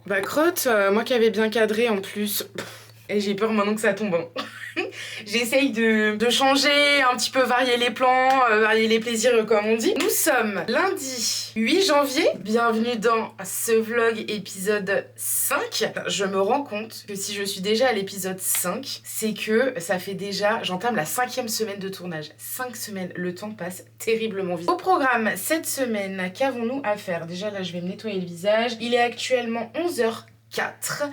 Bah crotte, moi qui avais bien cadré en plus. Et j'ai peur maintenant que ça tombe. Hein. J'essaye de changer, un petit peu varier les plans, varier les plaisirs comme on dit. Nous sommes lundi 8 janvier. Bienvenue dans ce vlog épisode 5. Je me rends compte que si je suis déjà à l'épisode 5, c'est que ça fait déjà, j'entame la 5e semaine de tournage. 5 semaines, le temps passe terriblement vite. Au programme, cette semaine, qu'avons-nous à faire? Déjà là, je vais me nettoyer le visage. Il est actuellement 11h.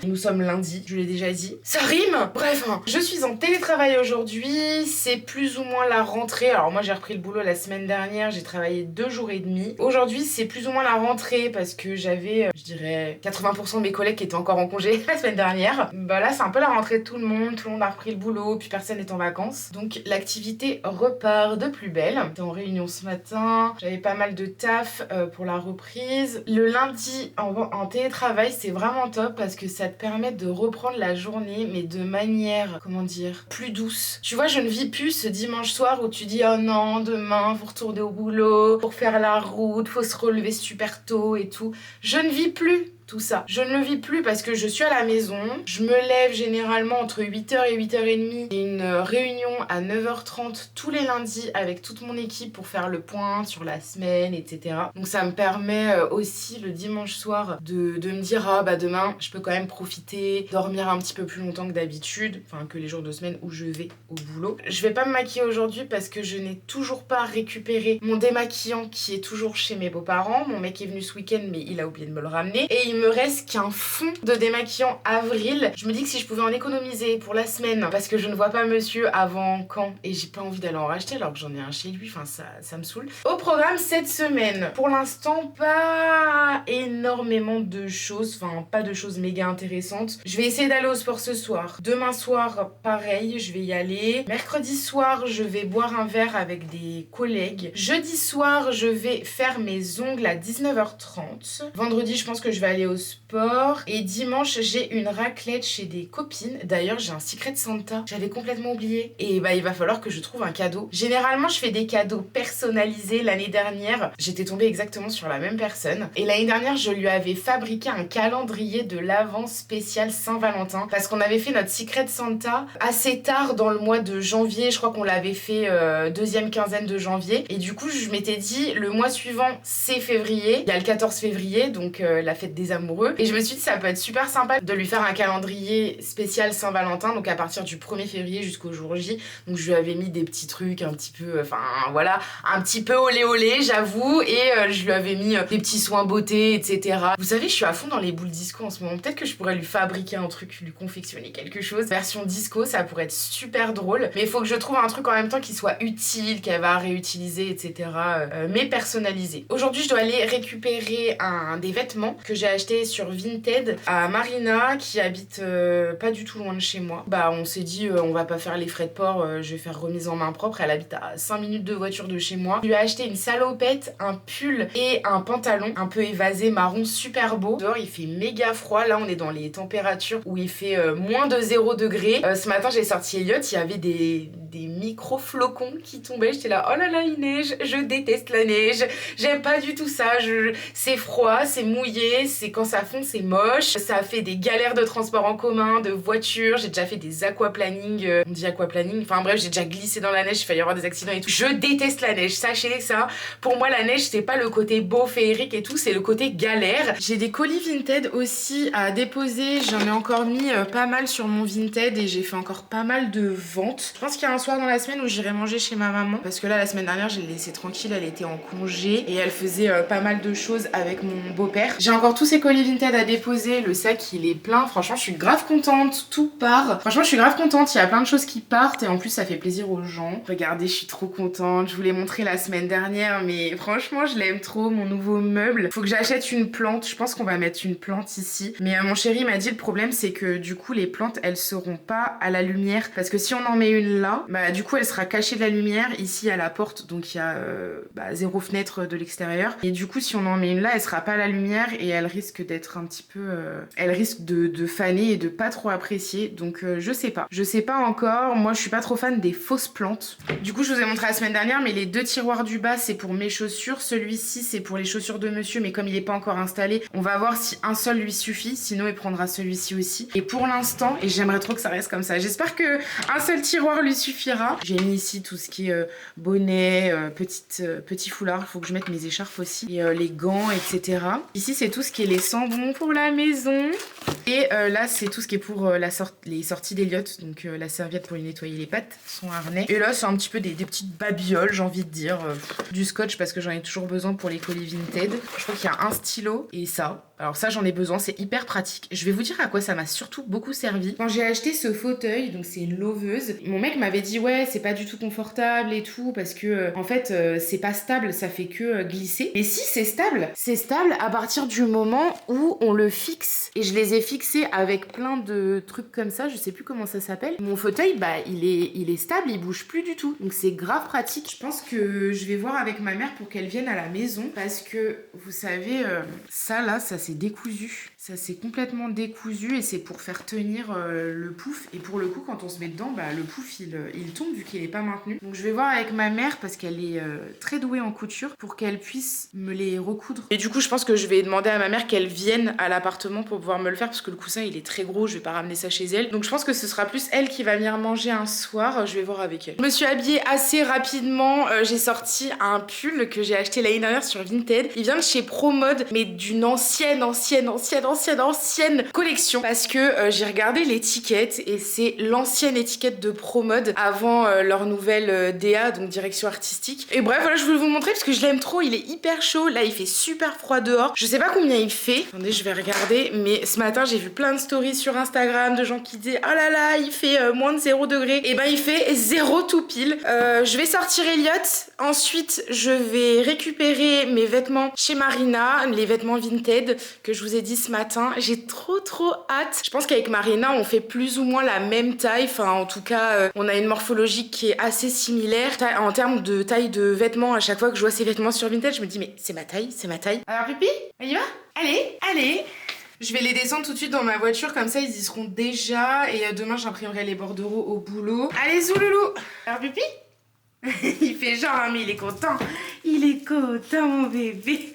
Nous sommes lundi, je l'ai déjà dit. Ça rime. Bref, je suis en télétravail aujourd'hui, c'est plus ou moins la rentrée. Alors moi j'ai repris le boulot la semaine dernière, j'ai travaillé 2 jours et demi. Aujourd'hui c'est plus ou moins la rentrée parce que j'avais, je dirais, 80% de mes collègues qui étaient encore en congé la semaine dernière. Bah là c'est un peu la rentrée de tout le monde a repris le boulot, puis personne n'est en vacances. Donc l'activité repart de plus belle. J'étais en réunion ce matin, j'avais pas mal de taf pour la reprise. Le lundi en télétravail c'est vraiment top parce que ça te permet de reprendre la journée mais de manière, comment dire, plus douce. Tu vois, je ne vis plus ce dimanche soir où tu dis oh non, demain faut retourner au boulot, pour faire la route, faut se relever super tôt et tout. Je ne vis plus tout ça. Je ne le vis plus parce que je suis à la maison. Je me lève généralement entre 8h et 8h30. J'ai une réunion à 9h30 tous les lundis avec toute mon équipe pour faire le point sur la semaine, etc. Donc ça me permet aussi le dimanche soir de me dire ah bah demain je peux quand même profiter, dormir un petit peu plus longtemps que d'habitude, enfin que les jours de semaine où je vais au boulot. Je vais pas me maquiller aujourd'hui parce que je n'ai toujours pas récupéré mon démaquillant qui est toujours chez mes beaux-parents. Mon mec est venu ce week-end mais il a oublié de me le ramener. Et il me reste qu'un fond de démaquillant avril. Je me dis que si je pouvais en économiser pour la semaine, parce que je ne vois pas monsieur avant quand, et j'ai pas envie d'aller en racheter alors que j'en ai un chez lui, enfin ça me saoule. Au programme cette semaine, pour l'instant pas énormément de choses, enfin pas de choses méga intéressantes. Je vais essayer d'aller au sport ce soir. Demain soir, pareil, je vais y aller. Mercredi soir, je vais boire un verre avec des collègues. Jeudi soir, je vais faire mes ongles à 19h30. Vendredi, je pense que je vais aller au sport. Et dimanche, j'ai une raclette chez des copines. D'ailleurs, j'ai un Secret Santa. J'avais complètement oublié. Et bah, il va falloir que je trouve un cadeau. Généralement, je fais des cadeaux personnalisés. L'année dernière, j'étais tombée exactement sur la même personne. Et l'année dernière, je lui avais fabriqué un calendrier de l'Avent spécial Saint-Valentin. Parce qu'on avait fait notre Secret Santa assez tard dans le mois de janvier. Je crois qu'on l'avait fait deuxième quinzaine de janvier. Et du coup, je m'étais dit, le mois suivant, c'est février. Il y a le 14 février, donc la fête des amoureux. Et je me suis dit, ça peut être super sympa de lui faire un calendrier spécial Saint-Valentin, donc à partir du 1er février jusqu'au jour J. Donc je lui avais mis des petits trucs un petit peu, enfin voilà, un petit peu olé olé, j'avoue. Et je lui avais mis des petits soins beauté, etc. Vous savez, je suis à fond dans les boules disco en ce moment. Peut-être que je pourrais lui fabriquer un truc, lui confectionner quelque chose. Version disco, ça pourrait être super drôle. Mais il faut que je trouve un truc en même temps qui soit utile, qu'elle va réutiliser, etc. Mais personnalisé. Aujourd'hui, je dois aller récupérer des vêtements que j'ai achetés sur Vinted à Marina qui habite pas du tout loin de chez moi. Bah on s'est dit on va pas faire les frais de port, je vais faire remise en main propre. Elle habite à 5 minutes de voiture de chez moi. Je lui ai acheté une salopette, un pull et un pantalon un peu évasé marron super beau. Dehors il fait méga froid, là on est dans les températures où il fait moins de 0 degré. Ce matin j'ai sorti Elliot, il y avait des micro flocons qui tombaient. J'étais là oh là là il neige, je déteste la neige, j'aime pas du tout ça, c'est froid, c'est mouillé, c'est quand ça fond c'est moche, ça fait des galères de transport en commun, de voitures, j'ai déjà fait des aquaplaning, on dit aquaplaning, enfin bref j'ai déjà glissé dans la neige, il fallait y avoir des accidents et tout. Je déteste la neige, sachez ça, pour moi la neige c'est pas le côté beau, féerique et tout, c'est le côté galère. J'ai des colis Vinted aussi à déposer, j'en ai encore mis pas mal sur mon Vinted et j'ai fait encore pas mal de ventes. Je pense qu'il y a un soir dans la semaine où j'irai manger chez ma maman, parce que là la semaine dernière je l'ai laissée tranquille, elle était en congé et elle faisait pas mal de choses avec mon beau-père. J'ai encore tous ces colis Vinted à déposer, le sac il est plein, franchement je suis grave contente, tout part. Franchement je suis grave contente, il y a plein de choses qui partent et en plus ça fait plaisir aux gens. Regardez, je suis trop contente, je vous l'ai montré la semaine dernière mais franchement je l'aime trop, mon nouveau meuble. Faut que j'achète une plante, je pense qu'on va mettre une plante ici. Mais mon chéri m'a dit le problème c'est que du coup les plantes elles seront pas à la lumière parce que si on en met une là, bah du coup elle sera cachée de la lumière. Ici à la porte donc il y a 0 fenêtre de l'extérieur et du coup si on en met une là elle sera pas à la lumière et elle risque d'être un petit peu elle risque de faner et de pas trop apprécier, donc je sais pas encore. Moi je suis pas trop fan des fausses plantes. Du coup je vous ai montré la semaine dernière mais les 2 tiroirs du bas c'est pour mes chaussures, celui-ci c'est pour les chaussures de monsieur mais comme il il est pas encore installé. On va voir si un seul lui suffit, sinon il prendra celui-ci aussi. Et pour l'instant, et j'aimerais trop que ça reste comme ça, j'espère que un seul tiroir lui suffira. J'ai mis ici tout ce qui est bonnet, petit foulard, il faut que je mette mes écharpes aussi, et les gants, etc. Ici c'est tout ce qui est les sambons pour la maison. Et là c'est tout ce qui est pour les sorties d'Eliott, donc la serviette pour lui nettoyer les pattes, son harnais. Et là c'est un petit peu des petites babioles, j'ai envie de dire, du scotch parce que j'en ai toujours besoin pour les colis Vinted. Je crois qu'il y a un stylo et ça. Alors ça j'en ai besoin, c'est hyper pratique. Je vais vous dire à quoi ça m'a surtout beaucoup servi. Quand j'ai acheté ce fauteuil, donc c'est une loveuse, mon mec m'avait dit ouais c'est pas du tout confortable et tout parce que en fait c'est pas stable, ça fait que glisser. Mais si c'est stable à partir du moment où on le fixe. Et je les ai fixés avec plein de trucs comme ça, je sais plus comment ça s'appelle. Mon fauteuil bah il est stable, il bouge plus du tout. Donc c'est grave pratique. Je pense que je vais voir avec ma mère pour qu'elle vienne à la maison parce que vous savez ça là, ça s'est décousu. Ça s'est complètement décousu et c'est pour faire tenir le pouf. Et pour le coup, quand on se met dedans, bah, le pouf, il tombe vu qu'il n'est pas maintenu. Donc je vais voir avec ma mère parce qu'elle est très douée en couture pour qu'elle puisse me les recoudre. Et du coup, je pense que je vais demander à ma mère qu'elle vienne à l'appartement pour pouvoir me le faire parce que le coussin, il est très gros. Je vais pas ramener ça chez elle. Donc je pense que ce sera plus elle qui va venir manger un soir. Je vais voir avec elle. Je me suis habillée assez rapidement. J'ai sorti un pull que j'ai acheté l'année dernière sur Vinted. Il vient de chez ProMode, mais d'une ancienne collection parce que j'ai regardé l'étiquette et c'est l'ancienne étiquette de ProMode avant leur nouvelle DA, donc direction artistique. Et bref, voilà, je voulais vous montrer parce que je l'aime trop, il est hyper chaud. Là, il fait super froid dehors. Je sais pas combien il fait. Attendez, je vais regarder. Mais ce matin, j'ai vu plein de stories sur Instagram de gens qui disaient oh là là, il fait moins de 0 degré. Et ben, il fait 0 tout pile. Je vais sortir Eliott. Ensuite, je vais récupérer mes vêtements chez Marina, les vêtements Vinted que je vous ai dit ce matin. J'ai trop hâte. Je pense qu'avec Marina, on fait plus ou moins la même taille. Enfin, en tout cas, on a une morphologie qui est assez similaire. En termes de taille de vêtements, à chaque fois que je vois ces vêtements sur Vinted, je me dis mais c'est ma taille, c'est ma taille. Alors Pipi, on y va? Allez. Je vais les descendre tout de suite dans ma voiture, comme ça ils y seront déjà. Et demain, j'imprimerai les bordereaux au boulot. Allez, Zouloulou. Alors Pipi? Il fait genre, hein, mais il est content. Il est content, mon bébé.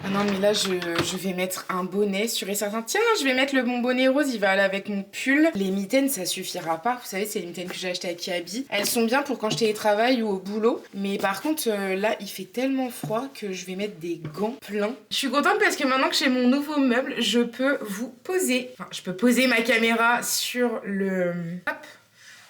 Ah non, mais là, je vais mettre un bonnet sûr et certain. Tiens, je vais mettre le bon bonnet rose. Il va aller avec mon pull. Les mitaines, ça suffira pas. Vous savez, c'est les mitaines que j'ai achetées à Kiabi. Elles sont bien pour quand je télétravaille ou au boulot. Mais par contre, là, il fait tellement froid que je vais mettre des gants pleins. Je suis contente parce que maintenant que j'ai mon nouveau meuble, je peux vous poser. Enfin, je peux poser ma caméra sur le... Hop,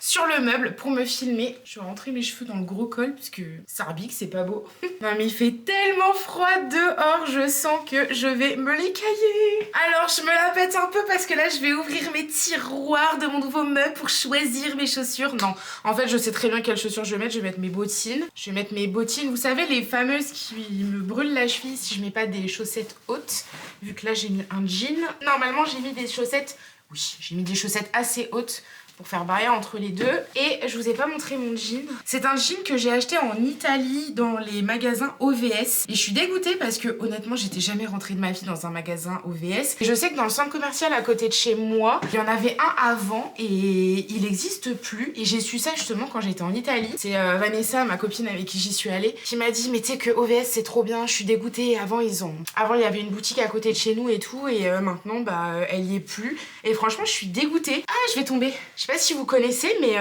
sur le meuble pour me filmer. Je vais rentrer mes cheveux dans le gros col parce que ça rebique, c'est pas beau. Non mais il fait tellement froid dehors, je sens que je vais me l'écailler. Alors je me la pète un peu parce que là je vais ouvrir mes tiroirs de mon nouveau meuble pour choisir mes chaussures. Non, en fait je sais très bien quelles chaussures je vais mettre. Je vais mettre mes bottines. Je vais mettre mes bottines, vous savez les fameuses qui me brûlent la cheville si je mets pas des chaussettes hautes. Vu que là j'ai mis un jean. Normalement j'ai mis des chaussettes, oui j'ai mis des chaussettes assez hautes pour faire barrière entre les deux. Et je vous ai pas montré mon jean. C'est un jean que j'ai acheté en Italie dans les magasins OVS. Et je suis dégoûtée parce que honnêtement, j'étais jamais rentrée de ma vie dans un magasin OVS. Et je sais que dans le centre commercial à côté de chez moi, il y en avait un avant et il n'existe plus. Et j'ai su ça justement quand j'étais en Italie. C'est Vanessa, ma copine avec qui j'y suis allée, qui m'a dit mais tu sais que OVS c'est trop bien, je suis dégoûtée. Avant il y avait une boutique à côté de chez nous et tout. Et maintenant bah elle y est plus. Et franchement je suis dégoûtée. Ah je vais tomber. Je sais pas si vous connaissez mais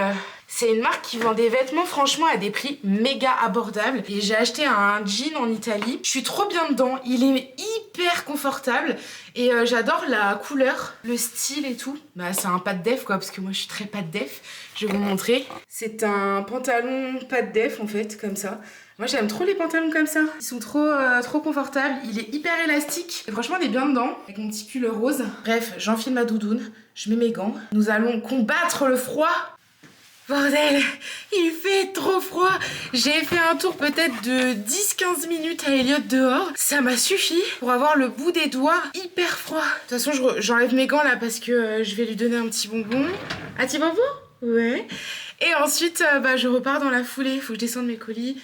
c'est une marque qui vend des vêtements franchement à des prix méga abordables. Et j'ai acheté un jean en Italie. Je suis trop bien dedans. Il est hyper confortable. Et j'adore la couleur, le style et tout. Bah c'est un pas de def quoi parce que moi je suis très pas de def. Je vais vous montrer. C'est un pantalon pas de def en fait comme ça. Moi j'aime trop les pantalons comme ça. Ils sont trop confortables. Il est hyper élastique. Et franchement on est bien dedans. Avec mon petit pull rose. Bref, j'enfile ma doudoune. Je mets mes gants. Nous allons combattre le froid. Bordel, il fait trop froid. J'ai fait un tour peut-être de 10-15 minutes à Eliott dehors. Ça m'a suffi pour avoir le bout des doigts hyper froid. De toute façon, j'enlève mes gants là parce que je vais lui donner un petit bonbon. Un petit bonbon? Ouais. Et ensuite, je repars dans la foulée. Il faut que je descende mes colis.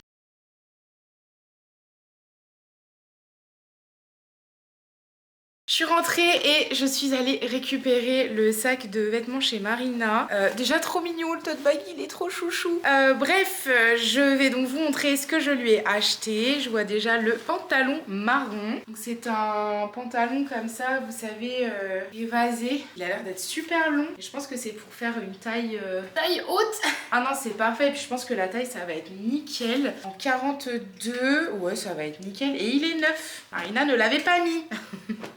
Je Je suis rentrée et je suis allée récupérer le sac de vêtements chez Marina. Déjà trop mignon, le tote bag, il est trop chouchou. Bref, je vais donc vous montrer ce que je lui ai acheté. Je vois déjà le pantalon marron. C'est un pantalon comme ça, vous savez, évasé. Il a l'air d'être super long. Et je pense que c'est pour faire une taille haute. Ah non, c'est parfait. Et puis je pense que la taille, ça va être nickel. En 42, ouais, ça va être nickel. Et il est neuf. Marina ne l'avait pas mis.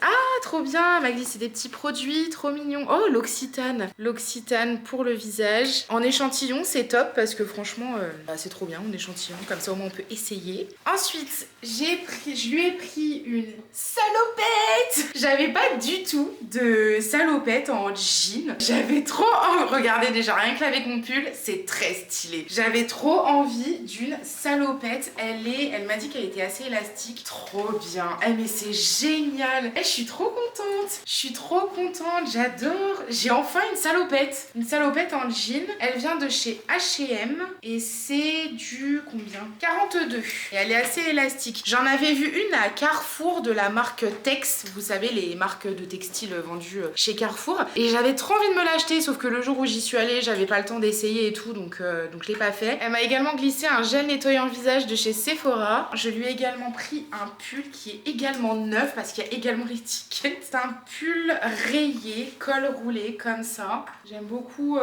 Ah, trop bien. Elle m'a glissé des petits produits, trop mignons. Oh, l'Occitane. L'Occitane pour le visage. En échantillon, c'est top parce que franchement, c'est trop bien en échantillon. Comme ça, au moins, on peut essayer. Ensuite, je lui ai pris une salopette. J'avais pas du tout de salopette en jean. J'avais trop envie. Regardez déjà, rien que avec mon pull, c'est très stylé. J'avais trop envie d'une salopette. Elle m'a dit qu'elle était assez élastique. Trop bien. Eh, mais c'est génial. Eh, je suis trop contente. Je suis trop contente. J'adore. J'ai enfin une salopette. Une salopette en jean. Elle vient de chez H&M et c'est du combien 42. Et elle est assez élastique. J'en avais vu une à Carrefour de la marque Tex. Vous savez, les marques de textiles vendues chez Carrefour. Et j'avais trop envie de me l'acheter, sauf que le jour où j'y suis allée, j'avais pas le temps d'essayer et tout, donc je l'ai pas fait. Elle m'a également glissé un gel nettoyant visage de chez Sephora. Je lui ai également pris un pull qui est également neuf parce qu'il y a également l'étiquette. C'est un pull rayé, col roulé comme ça. J'aime beaucoup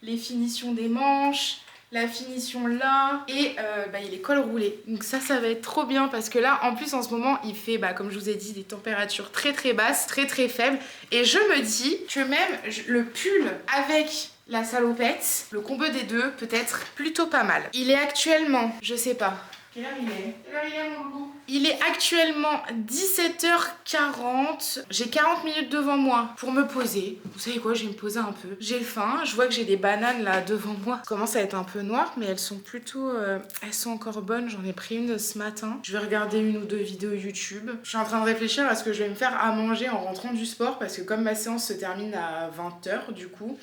les finitions des manches. La finition là et il est col roulé, donc ça va être trop bien parce que là en plus en ce moment il fait comme je vous ai dit des températures très très basses, très très faibles et je me dis que même le pull avec la salopette, le combo des deux peut être plutôt pas mal. Il est actuellement, je sais pas, quelle heure il est? Quelle heure il est mon loulou? Il est actuellement 17h40. J'ai 40 minutes devant moi pour me poser. Vous savez quoi, je vais me poser un peu. J'ai faim, je vois que j'ai des bananes là devant moi. Ça commence à être un peu noir, mais elles sont plutôt... elles sont encore bonnes. J'en ai pris une ce matin. Je vais regarder une ou deux vidéos YouTube. Je suis en train de réfléchir à ce que je vais me faire à manger en rentrant du sport parce que comme ma séance se termine à 20h du coup...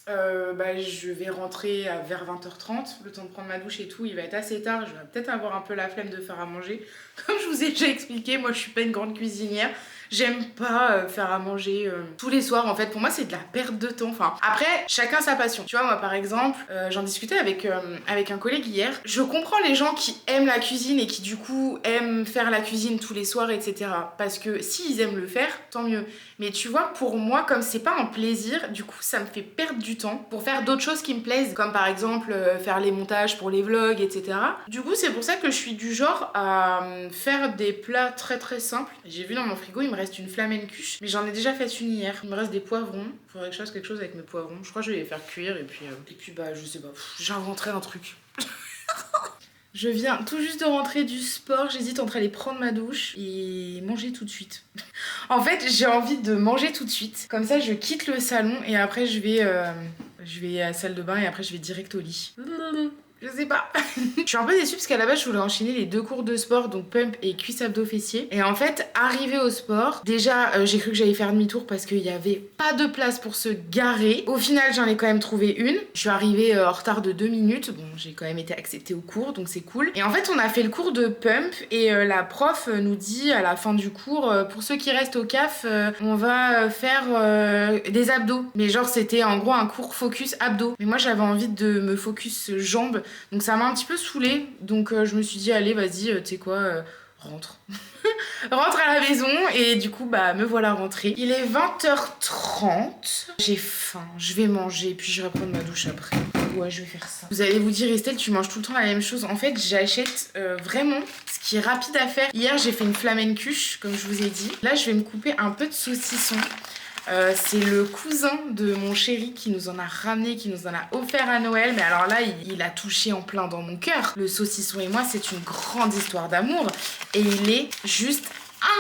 je vais rentrer vers 20h30, le temps de prendre ma douche et tout, il va être assez tard, je vais peut-être avoir un peu la flemme de faire à manger. Comme je vous ai déjà expliqué, moi je suis pas une grande cuisinière, j'aime pas faire à manger tous les soirs en fait, pour moi c'est de la perte de temps. Enfin, après, chacun sa passion. Tu vois, moi par exemple, j'en discutais avec un collègue hier, je comprends les gens qui aiment la cuisine et qui du coup aiment faire la cuisine tous les soirs, etc. Parce que s'ils aiment le faire, tant mieux. Mais tu vois, pour moi, comme c'est pas un plaisir, du coup ça me fait perdre du temps pour faire d'autres choses qui me plaisent, comme par exemple faire les montages pour les vlogs, etc. Du coup c'est pour ça que je suis du genre à faire des plats très très simples. J'ai vu dans mon frigo, il me reste une flamencuche, mais j'en ai déjà fait une hier. Il me reste des poivrons, faudrait que je fasse quelque chose avec mes poivrons. Je crois que je vais les faire cuire et puis je sais pas, j'inventerai un truc. Je viens tout juste de rentrer du sport, j'hésite entre aller prendre ma douche et manger tout de suite. En fait, j'ai envie de manger tout de suite. Comme ça, je quitte le salon et après, je vais à la salle de bain et après, je vais direct au lit. Je sais pas. Je suis un peu déçue parce qu'à la base je voulais enchaîner les deux cours de sport, donc pump et cuisse abdos fessiers. Et en fait, arrivé au sport, déjà j'ai cru que j'allais faire demi-tour parce qu'il y avait pas de place pour se garer. Au final, j'en ai quand même trouvé une. Je suis arrivée en retard de 2 minutes. Bon, j'ai quand même été acceptée au cours, donc c'est cool. Et en fait, on a fait le cours de pump et la prof nous dit à la fin du cours, pour ceux qui restent au CAF, on va faire des abdos. Mais genre, c'était en gros un cours focus abdos. Mais moi, j'avais envie de me focus jambes. Donc ça m'a un petit peu saoulée, donc je me suis dit allez vas-y, tu sais quoi, rentre. Rentre à la maison et du coup me voilà rentrée. Il est 20h30, j'ai faim, je vais manger puis je vais prendre ma douche après. Ouais, je vais faire ça. Vous allez vous dire Estelle, tu manges tout le temps la même chose. En fait, j'achète vraiment ce qui est rapide à faire. Hier, j'ai fait une flamencuche, comme je vous ai dit. Là, je vais me couper un peu de saucisson. C'est le cousin de mon chéri qui nous en a ramené, qui nous en a offert à Noël. Mais alors là, il a touché en plein dans mon cœur. Le saucisson et moi, c'est une grande histoire d'amour. Et il est juste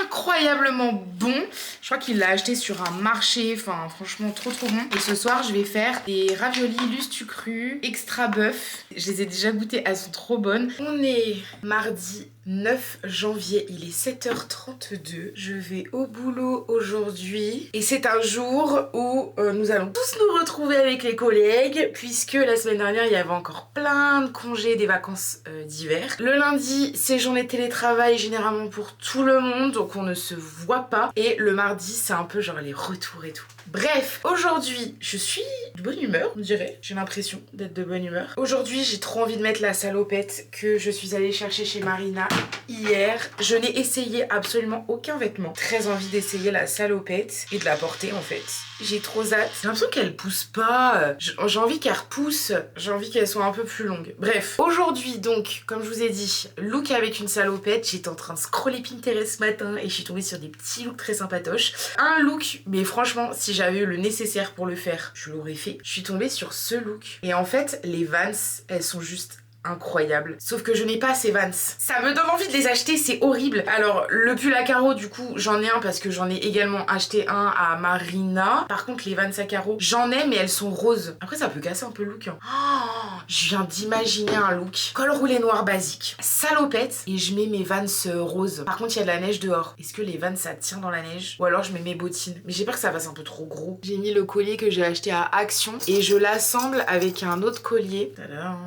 incroyablement bon. Je crois qu'il l'a acheté sur un marché. Enfin, franchement, trop trop bon. Et ce soir, je vais faire des raviolis lustu cru, extra bœuf. Je les ai déjà goûtés, elles sont trop bonnes. On est mardi 9 janvier, il est 7h32. Je vais au boulot aujourd'hui et c'est un jour où nous allons tous nous retrouver avec les collègues puisque la semaine dernière il y avait encore plein de congés des vacances d'hiver. Le lundi c'est journée de télétravail généralement pour tout le monde donc on ne se voit pas. Et le mardi, c'est un peu genre les retours et tout. Bref, aujourd'hui, je suis de bonne humeur, on dirait. J'ai l'impression d'être de bonne humeur. Aujourd'hui, j'ai trop envie de mettre la salopette que je suis allée chercher chez Marina hier. Je n'ai essayé absolument aucun vêtement. Très envie d'essayer la salopette et de la porter en fait. J'ai trop hâte. J'ai l'impression qu'elle pousse pas. J'ai envie qu'elle repousse. J'ai envie qu'elle soit un peu plus longue. Bref, aujourd'hui donc, comme je vous ai dit, look avec une salopette. J'étais en train de scroller Pinterest ce matin et je suis tombée sur des petits looks très sympatoches. Un look, mais franchement, si j'avais eu le nécessaire pour le faire, je l'aurais fait. Je suis tombée sur ce look. Et en fait, les Vans, elles sont juste incroyable. Sauf que je n'ai pas ces Vans. Ça me donne envie de les acheter, c'est horrible. Alors, le pull à carreaux, du coup, j'en ai un parce que j'en ai également acheté un à Marina. Par contre, les Vans à carreaux, j'en ai, mais elles sont roses. Après, ça peut casser un peu le look. Hein. Oh, je viens d'imaginer un look. Col roulé noir basique, salopette, et je mets mes Vans roses. Par contre, il y a de la neige dehors. Est-ce que les Vans, ça tient dans la neige? Ou alors, je mets mes bottines. Mais j'ai peur que ça fasse un peu trop gros. J'ai mis le collier que j'ai acheté à Action et je l'assemble avec un autre collier. Tadam!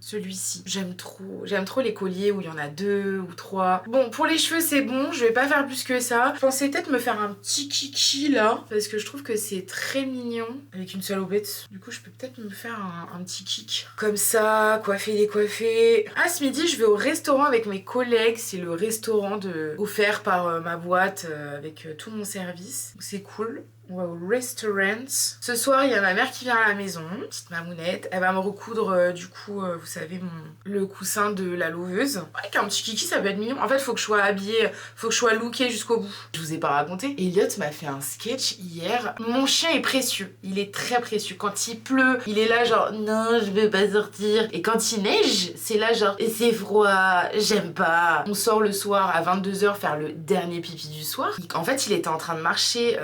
Celui-ci. J'aime trop les colliers où il y en a 2 ou 3. Bon, pour les cheveux, c'est bon. Je vais pas faire plus que ça. Je pensais peut-être me faire un petit kiki là. Parce que je trouve que c'est très mignon. Avec une salopette. Du coup, je peux peut-être me faire un petit kick. Comme ça, coiffer, décoiffer. Ah, ce midi, je vais au restaurant avec mes collègues. C'est le restaurant offert par ma boîte avec tout mon service. C'est cool. On va au restaurant. Ce soir, il y a ma mère qui vient à la maison, petite mamounette. Elle va me recoudre, du coup, vous savez, le coussin de la lauveuse. Avec un petit kiki, ça peut être mignon. En fait, faut que je sois habillée, faut que je sois lookée jusqu'au bout. Je vous ai pas raconté. Elliot m'a fait un sketch hier. Mon chien est précieux. Il est très précieux. Quand il pleut, il est là genre, non, je veux pas sortir. Et quand il neige, c'est là genre, c'est froid, j'aime pas. On sort le soir à 22 h faire le dernier pipi du soir. En fait, il était en train de marcher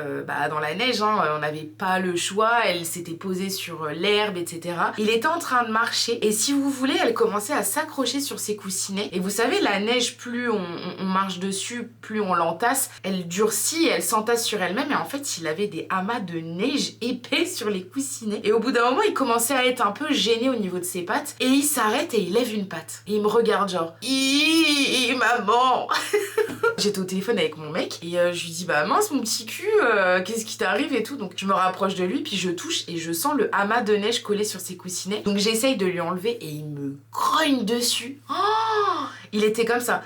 dans la neige, hein, on n'avait pas le choix, elle s'était posée sur l'herbe, etc. Il était en train de marcher et si vous voulez, elle commençait à s'accrocher sur ses coussinets. Et vous savez, la neige, plus on marche dessus, plus on l'entasse, elle durcit, elle s'entasse sur elle-même et en fait, il avait des amas de neige épais sur les coussinets. Et au bout d'un moment, il commençait à être un peu gêné au niveau de ses pattes et il s'arrête et il lève une patte. Et il me regarde genre, Hi, maman. J'étais au téléphone avec mon mec et je lui dis, bah mince mon petit cul, qu'est-ce qui t'arrive et tout. Donc je me rapproche de lui puis je touche et je sens le amas de neige collé sur ses coussinets. Donc j'essaye de lui enlever et il me grogne dessus. Oh, il était comme ça.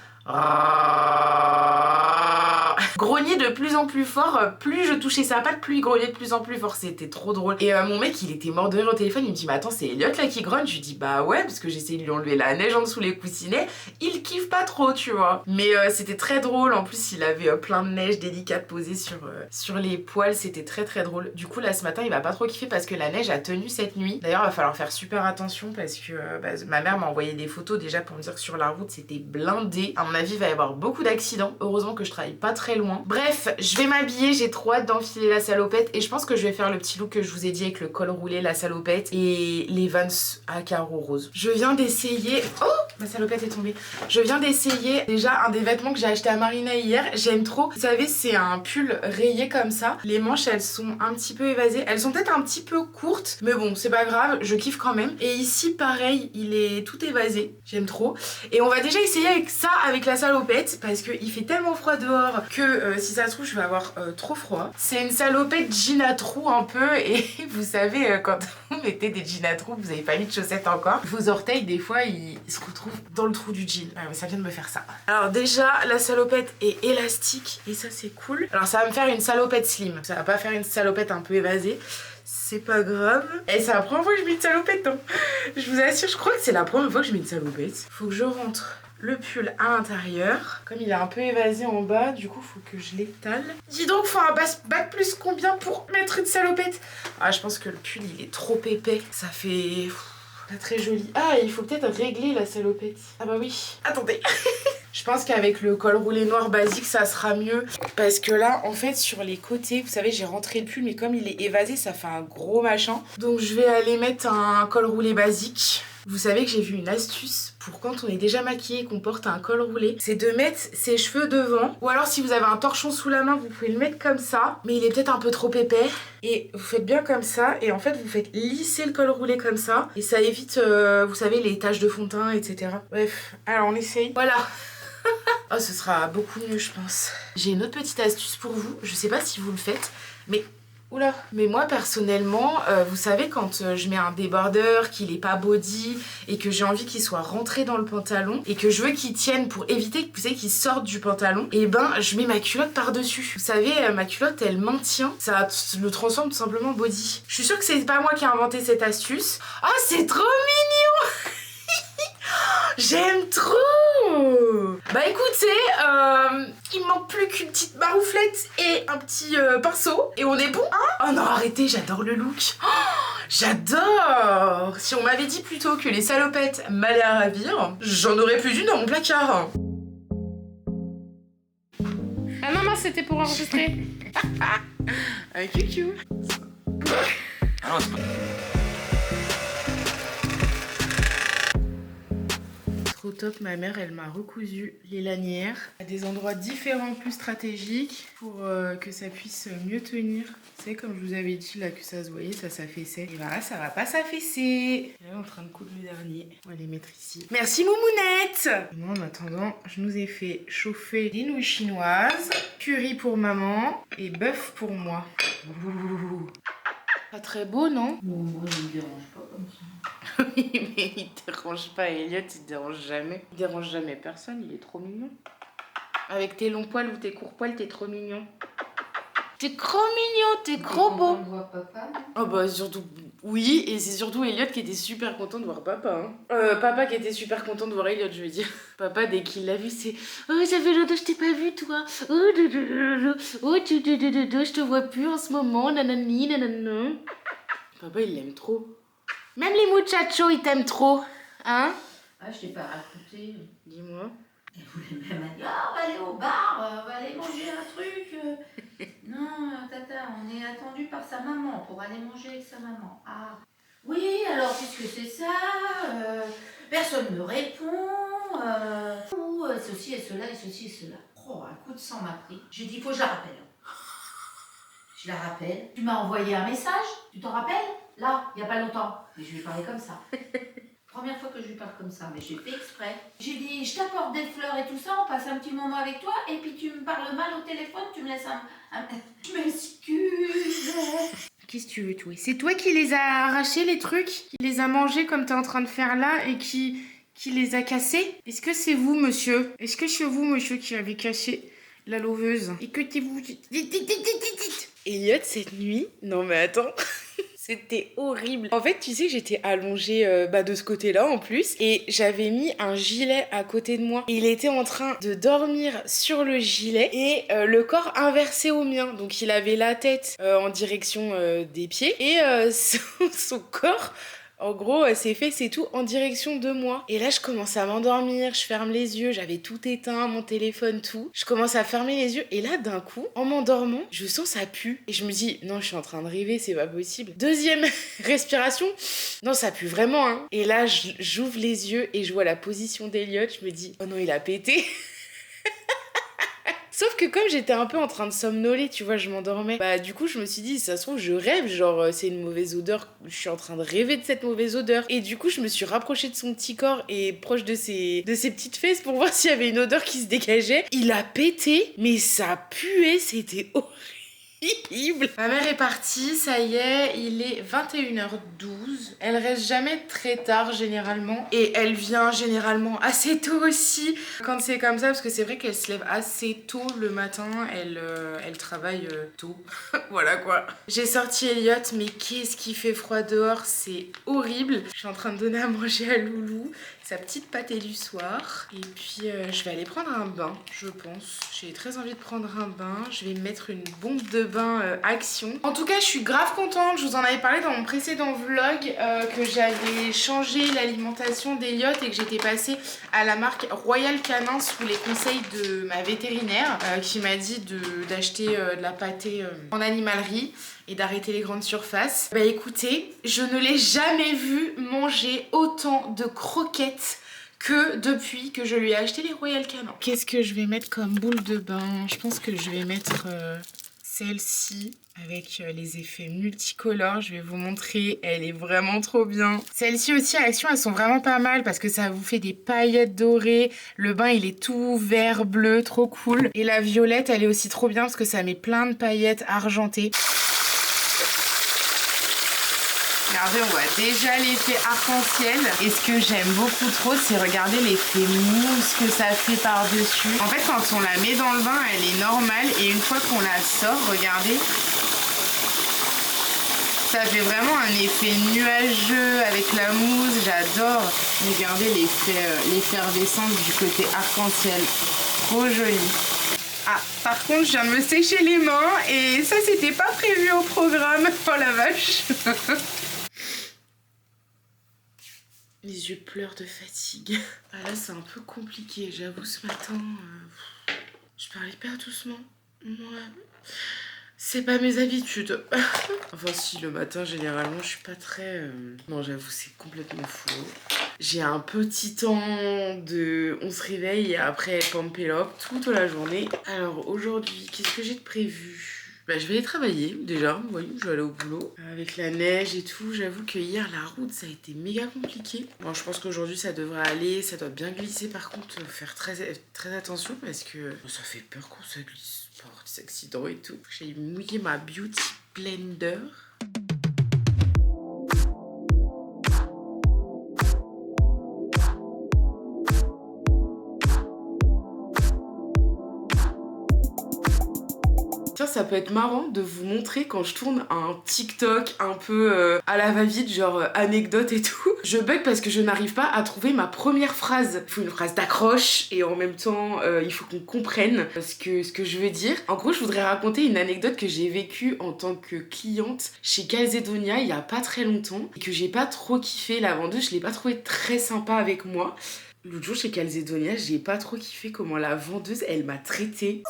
Grognait de plus en plus fort, plus je touchais sa patte, plus il grognait de plus en plus fort, c'était trop drôle. Et mon mec il était mort de rire au téléphone, il me dit mais attends c'est Elliot là qui grogne, je lui dis bah ouais parce que j'essaie de lui enlever la neige en dessous les coussinets, il kiffe pas trop tu vois. Mais c'était très drôle, en plus il avait plein de neige délicate posée sur les poils, c'était très très drôle. Du coup là ce matin il va pas trop kiffer parce que la neige a tenu cette nuit. D'ailleurs il va falloir faire super attention parce que ma mère m'a envoyé des photos déjà pour me dire que sur la route c'était blindé. À mon avis il va y avoir beaucoup d'accidents, heureusement que je travaille pas très loin. Bref, je vais m'habiller, j'ai trop hâte d'enfiler la salopette et je pense que je vais faire le petit look que je vous ai dit avec le col roulé, la salopette et les Vans à carreaux roses. Je viens d'essayer... Oh, ma salopette est tombée. Je viens d'essayer déjà un des vêtements que j'ai acheté à Marina hier. J'aime trop. Vous savez, c'est un pull rayé comme ça. Les manches, elles sont un petit peu évasées. Elles sont peut-être un petit peu courtes, mais bon, c'est pas grave, je kiffe quand même. Et ici, pareil, il est tout évasé. J'aime trop. Et on va déjà essayer avec ça, avec la salopette, parce qu'il fait tellement froid dehors que si ça se trouve, je vais avoir trop froid. C'est une salopette jean à trous un peu, et vous savez, quand vous mettez des jeans à trous, vous avez pas mis de chaussettes encore, vos orteils, des fois, ils se retrouvent dans le trou du jean. Ouais, mais ça vient de me faire ça. Alors déjà, la salopette est élastique, et ça, c'est cool. Alors ça va me faire une salopette slim. Ça va pas faire une salopette un peu évasée. C'est pas grave. Et c'est la première fois que je mets une salopette, hein. Je vous assure, je crois que c'est la première fois que je mets une salopette. Faut que je rentre le pull à l'intérieur. Comme il est un peu évasé en bas, du coup, faut que je l'étale. Dis donc, faut un bac plus combien pour mettre une salopette? Ah, je pense que le pull, il est trop épais. Ça fait... pas très joli. Ah, il faut peut-être régler la salopette. Ah bah oui. Attendez. Je pense qu'avec le col roulé noir basique, ça sera mieux. Parce que là, en fait, sur les côtés, vous savez, j'ai rentré le pull, mais comme il est évasé, ça fait un gros machin. Donc, je vais aller mettre un col roulé basique. Vous savez que j'ai vu une astuce pour quand on est déjà maquillé et qu'on porte un col roulé, c'est de mettre ses cheveux devant. Ou alors si vous avez un torchon sous la main, vous pouvez le mettre comme ça. Mais il est peut-être un peu trop épais. Et vous faites bien comme ça. Et en fait, vous faites lisser le col roulé comme ça. Et ça évite, vous savez, les taches de fond de teint, etc. Bref, alors on essaye. Voilà. Oh, ce sera beaucoup mieux, je pense. J'ai une autre petite astuce pour vous. Je sais pas si vous le faites, mais... Oula. Mais moi, personnellement, vous savez, quand je mets un débardeur, qu'il est pas body, et que j'ai envie qu'il soit rentré dans le pantalon, et que je veux qu'il tienne pour éviter, vous savez, qu'il sorte du pantalon, et ben, je mets ma culotte par-dessus. Vous savez, ma culotte, elle maintient, ça le transforme tout simplement en body. Je suis sûre que c'est pas moi qui ai inventé cette astuce. Oh, c'est trop mignon. J'aime trop. Bah écoutez, il me manque plus qu'une petite marouflette et un petit pinceau et on est bon, hein. Oh non, arrêtez, j'adore le look. Oh, j'adore. Si on m'avait dit plutôt que les salopettes m'allaient à ravir, j'en aurais plus d'une dans mon placard. Ah non, non, c'était pour enregistrer. Un cucu. Ah non, c'est pas... Au top, ma mère, elle m'a recousu les lanières à des endroits différents, plus stratégiques, pour que ça puisse mieux tenir. Vous savez, comme je vous avais dit là, que ça se voyait, ça s'affaissait. Et ben là, ça va pas s'affaisser. Elle est en train de coudre le dernier. On va les mettre ici. Merci, Moumounette. Et moi, en attendant, je nous ai fait chauffer des nouilles chinoises, curry pour maman et bœuf pour moi. Ouh. Pas très beau, non? Bon, moi, je me dérange pas comme ça. Oui, mais il dérange pas, Elliot, il dérange jamais. Il dérange jamais personne, il est trop mignon. Avec tes longs poils ou tes courts poils, t'es trop mignon. T'es trop mignon, t'es trop beau. On voit papa. Oh bah surtout, oui, et c'est surtout Elliot qui était super content de voir papa. Hein. Papa qui était super content de voir Elliot, je veux dire. Papa, dès qu'il l'a vu, c'est « Oh, ça fait longtemps que je t'ai pas vu, toi. Oh, je te vois plus en ce moment, nanani, nanana. » Papa, il l'aime trop. Même les muchachos, ils t'aiment trop. Hein? Ah, je t'ai pas raconté. Dis-moi. Elle voulait même dire, ah, on va aller au bar, on va aller manger un truc. Non, tata, on est attendu par sa maman pour aller manger avec sa maman. Ah, oui, alors qu'est-ce que c'est ça? Personne ne me répond. Ceci et cela et ceci et cela. Oh, un coup de sang m'a pris. J'ai dit, faut que je la rappelle. Je la rappelle. Tu m'as envoyé un message, tu t'en rappelles? Là, il n'y a pas longtemps. Mais je lui parlais comme ça. Première fois que je lui parle comme ça, mais j'ai fait exprès. J'ai dit, je t'apporte des fleurs et tout ça, on passe un petit moment avec toi, et puis tu me parles mal au téléphone, tu me laisses un... Je m'excuse. Qu'est-ce que tu veux, toi? C'est toi qui les as arrachés, les trucs? Qui les a mangés comme t'es en train de faire là et qui les a cassés? Est-ce que c'est vous, monsieur? Est-ce que c'est vous, monsieur, qui avez cassé la lauveuse? Écoutez-vous. Elliot, cette nuit... Non mais attends... C'était horrible. En fait, tu sais que j'étais allongée de ce côté-là en plus. Et j'avais mis un gilet à côté de moi. Et il était en train de dormir sur le gilet. Et le corps inversé au mien. Donc il avait la tête en direction des pieds. Et son corps... En gros, ses fesses et tout en direction de moi. Et là, je commence à m'endormir, je ferme les yeux, j'avais tout éteint, mon téléphone, tout. Je commence à fermer les yeux et là, d'un coup, en m'endormant, je sens ça pue. Et je me dis, non, je suis en train de rêver, c'est pas possible. Deuxième respiration, non, ça pue vraiment, hein. Et là, j'ouvre les yeux et je vois la position d'Elliot, je me dis, oh non, il a pété. Sauf que comme j'étais un peu en train de somnoler, tu vois, je m'endormais. Bah du coup, je me suis dit, ça se trouve, je rêve, genre c'est une mauvaise odeur, je suis en train de rêver de cette mauvaise odeur. Et du coup, je me suis rapprochée de son petit corps et proche de ses petites fesses pour voir s'il y avait une odeur qui se dégageait. Il a pété, mais ça puait, c'était horrible. Ma mère est partie, ça y est, il est 21h12. Elle reste jamais très tard généralement. Et elle vient généralement assez tôt aussi quand c'est comme ça, parce que c'est vrai qu'elle se lève assez tôt le matin. Elle travaille tôt. Voilà quoi. J'ai sorti Elliot, mais qu'est-ce qui fait froid dehors, c'est horrible. Je suis en train de donner à manger à Loulou sa petite pâtée du soir. Et puis je vais aller prendre un bain, je pense. J'ai très envie de prendre un bain. Je vais mettre une bombe de bain Action. En tout cas, je suis grave contente. Je vous en avais parlé dans mon précédent vlog que j'avais changé l'alimentation d'Elliot et que j'étais passée à la marque Royal Canin sous les conseils de ma vétérinaire qui m'a dit d'acheter de la pâtée en animalerie et d'arrêter les grandes surfaces. Bah écoutez, je ne l'ai jamais vu manger autant de croquettes que depuis que je lui ai acheté les Royal Canin. Qu'est-ce que je vais mettre comme boule de bain? Je pense que je vais mettre celle-ci avec les effets multicolores. Je vais vous montrer, elle est vraiment trop bien. Celle-ci aussi, Action, elles sont vraiment pas mal parce que ça vous fait des paillettes dorées. Le bain, il est tout vert, bleu, trop cool. Et la violette, elle est aussi trop bien parce que ça met plein de paillettes argentées. Regardez, on voit déjà l'effet arc-en-ciel. Et ce que j'aime beaucoup trop, c'est regarder l'effet mousse que ça fait par-dessus. En fait, quand on la met dans le bain, elle est normale. Et une fois qu'on la sort, regardez, ça fait vraiment un effet nuageux avec la mousse. J'adore. Regardez l'effervescence du côté arc-en-ciel. Trop joli. Ah, par contre, je viens de me sécher les mains. Et ça, c'était pas prévu au programme. Oh la vache. Les yeux pleurent de fatigue. Ah là, c'est un peu compliqué, j'avoue, ce matin. Je parle hyper doucement. Ouais. C'est pas mes habitudes. Enfin, si, le matin, généralement, je suis pas très... Non, j'avoue, c'est complètement faux. J'ai un petit temps de... On se réveille et après, pampelope toute la journée. Alors, aujourd'hui, qu'est-ce que j'ai de prévu ? Bah, je vais aller travailler déjà, vous voyez, je vais aller au boulot. Avec la neige et tout, j'avoue que hier la route ça a été méga compliqué. Bon, je pense qu'aujourd'hui ça devrait aller, ça doit bien glisser par contre, faire très attention parce que ça fait peur quand ça glisse, par des accidents et tout. J'ai mouillé ma Beauty Blender. Tiens, ça peut être marrant de vous montrer quand je tourne un TikTok un peu à la va-vite, genre anecdote et tout. Je bug parce que je n'arrive pas à trouver ma première phrase. Il faut une phrase d'accroche et en même temps, il faut qu'on comprenne ce que je veux dire. En gros, je voudrais raconter une anecdote que j'ai vécue en tant que cliente chez Calzedonia il y a pas très longtemps et que j'ai pas trop kiffé. La vendeuse, je l'ai pas trouvée très sympa avec moi. L'autre jour chez Calzedonia, j'ai pas trop kiffé comment la vendeuse, elle m'a traitée.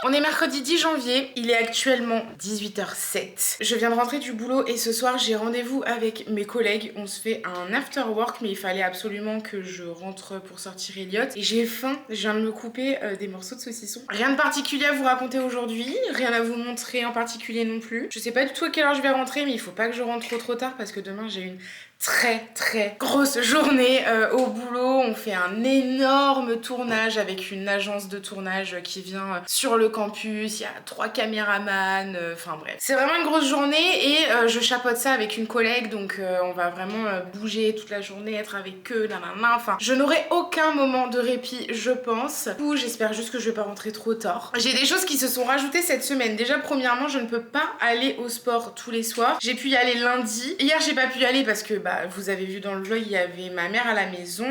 On est mercredi 10 janvier, il est actuellement 18h07. Je viens de rentrer du boulot et ce soir j'ai rendez-vous avec mes collègues. On se fait un after work mais il fallait absolument que je rentre pour sortir Elliot. Et j'ai faim, je viens de me couper des morceaux de saucisson. Rien de particulier à vous raconter aujourd'hui, rien à vous montrer en particulier non plus. Je sais pas du tout à quelle heure je vais rentrer mais il faut pas que je rentre trop tard parce que demain j'ai une très grosse journée au boulot. On fait un énorme tournage avec une agence de tournage qui vient sur le campus. Il y a 3 caméramans, enfin bref. C'est vraiment une grosse journée et je chapeaute ça avec une collègue donc on va vraiment bouger toute la journée, être avec eux, nanana. Enfin, je n'aurai aucun moment de répit, je pense. Du coup, j'espère juste que je vais pas rentrer trop tard. J'ai des choses qui se sont rajoutées cette semaine. Déjà, premièrement, je ne peux pas aller au sport tous les soirs. J'ai pu y aller lundi. Hier, j'ai pas pu y aller parce que vous avez vu dans le vlog, il y avait ma mère à la maison.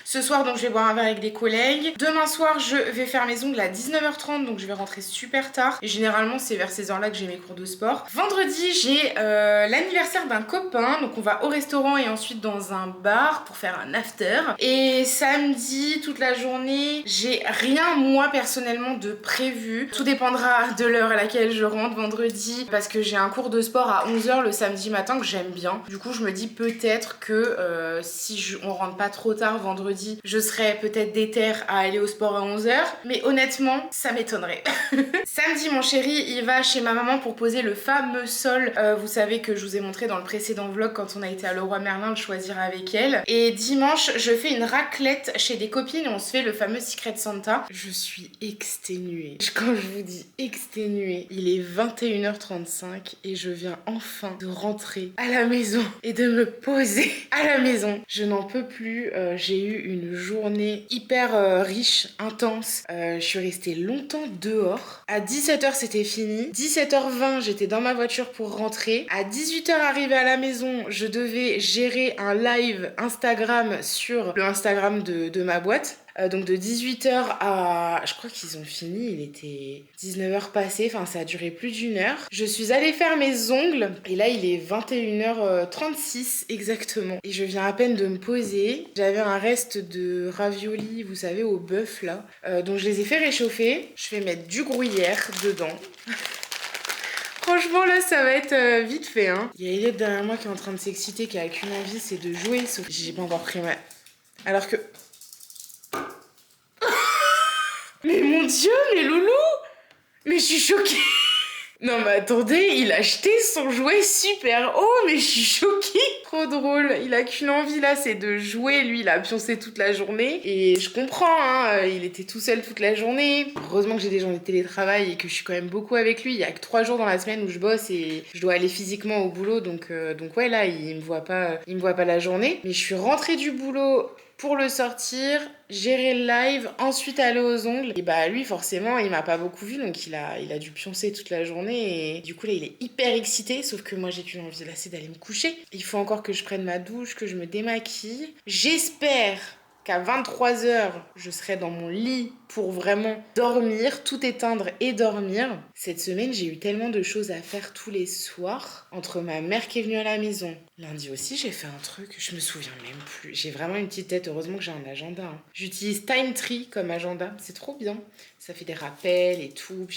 Ce soir, donc, je vais boire un verre avec des collègues. Demain soir, je vais faire mes ongles à 19h30, donc je vais rentrer super tard. Et généralement, c'est vers ces heures-là que j'ai mes cours de sport. Vendredi, j'ai l'anniversaire d'un copain, donc on va au restaurant et ensuite dans un bar pour faire un after. Et samedi, toute la journée, j'ai rien, moi, personnellement, de prévu. Tout dépendra de l'heure à laquelle je rentre vendredi, parce que j'ai un cours de sport à 11h le samedi matin que j'aime bien. Du coup, je me dis peut-être que si on rentre pas trop tard vendredi, je serais peut-être déter à aller au sport à 11h. Mais honnêtement, ça m'étonnerait. Samedi, mon chéri, il va chez ma maman pour poser le fameux sol. Vous savez que je vous ai montré dans le précédent vlog quand on a été à Leroy Merlin le choisir avec elle. Et dimanche, je fais une raclette chez des copines et on se fait le fameux Secret Santa. Je suis exténuée. Quand je vous dis exténuée, il est 21h35 et je viens enfin de rentrer à la maison et de me poser à la maison. Je n'en peux plus. J'ai eu une journée hyper riche, intense. Je suis restée longtemps dehors. À 17h, c'était fini. 17h20, j'étais dans ma voiture pour rentrer. À 18h, arrivée à la maison, je devais gérer un live Instagram sur le Instagram de ma boîte. Donc de 18h à... Je crois qu'ils ont fini, il était 19h passé, enfin ça a duré plus d'une heure. Je suis allée faire mes ongles et là il est 21h36 exactement. Et je viens à peine de me poser. J'avais un reste de raviolis, vous savez, au bœuf là. Donc je les ai fait réchauffer. Je vais mettre du gruyère dedans. Franchement, franchement, là, ça va être vite fait, hein. Il y a Elliot derrière moi qui est en train de s'exciter, qui a qu'une envie, c'est de jouer, sauf que j'ai pas encore pris ma... Alors que... Mais mon Dieu, mais Loulou! Mais je suis choquée! Non mais attendez, il a acheté son jouet super haut, mais je suis choquée. Trop drôle. Il a qu'une envie là, c'est de jouer. Lui, il a pioncé toute la journée. Et je comprends, hein, il était tout seul toute la journée. Heureusement que j'ai des journées de télétravail et que je suis quand même beaucoup avec lui. Il y a que 3 jours dans la semaine où je bosse et je dois aller physiquement au boulot. Donc ouais, là, il me voit pas la journée. Mais je suis rentrée du boulot pour le sortir, gérer le live, ensuite aller aux ongles. Et bah lui forcément il m'a pas beaucoup vu, donc il a dû pioncer toute la journée et du coup là il est hyper excité, sauf que moi j'ai qu'une envie là, c'est d'aller me coucher. Il faut encore que je prenne ma douche, que je me démaquille. J'espère qu'à 23h, je serai dans mon lit pour vraiment dormir, tout éteindre et dormir. Cette semaine, j'ai eu tellement de choses à faire tous les soirs. Entre ma mère qui est venue à la maison, lundi aussi, j'ai fait un truc, je me souviens même plus. J'ai vraiment une petite tête, heureusement que j'ai un agenda. Hein. J'utilise Timetree comme agenda, c'est trop bien. Ça fait des rappels et tout.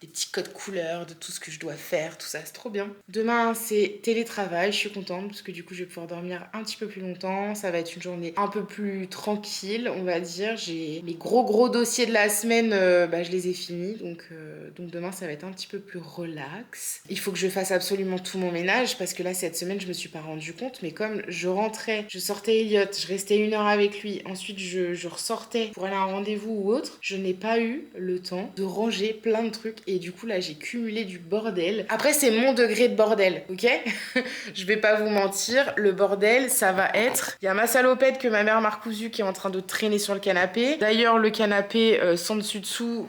Des petits codes couleurs de tout ce que je dois faire, tout ça, c'est trop bien. Demain, c'est télétravail, je suis contente parce que du coup, je vais pouvoir dormir un petit peu plus longtemps. Ça va être une journée un peu plus tranquille, on va dire. J'ai mes gros dossiers de la semaine, je les ai finis. Donc demain, ça va être un petit peu plus relax. Il faut que je fasse absolument tout mon ménage parce que là, cette semaine, je me suis pas rendu compte. Mais comme je rentrais, je sortais Elliot, je restais 1 heure avec lui. Ensuite, je ressortais pour aller à un rendez-vous ou autre. Je n'ai pas eu le temps de ranger plein de trucs. Et du coup, là, j'ai cumulé du bordel. Après, c'est mon degré de bordel, ok? Je vais pas vous mentir, le bordel, ça va être... Il y a ma salopette que ma mère m'a recousue qui est en train de traîner sur le canapé. D'ailleurs, le canapé sans dessus-dessous,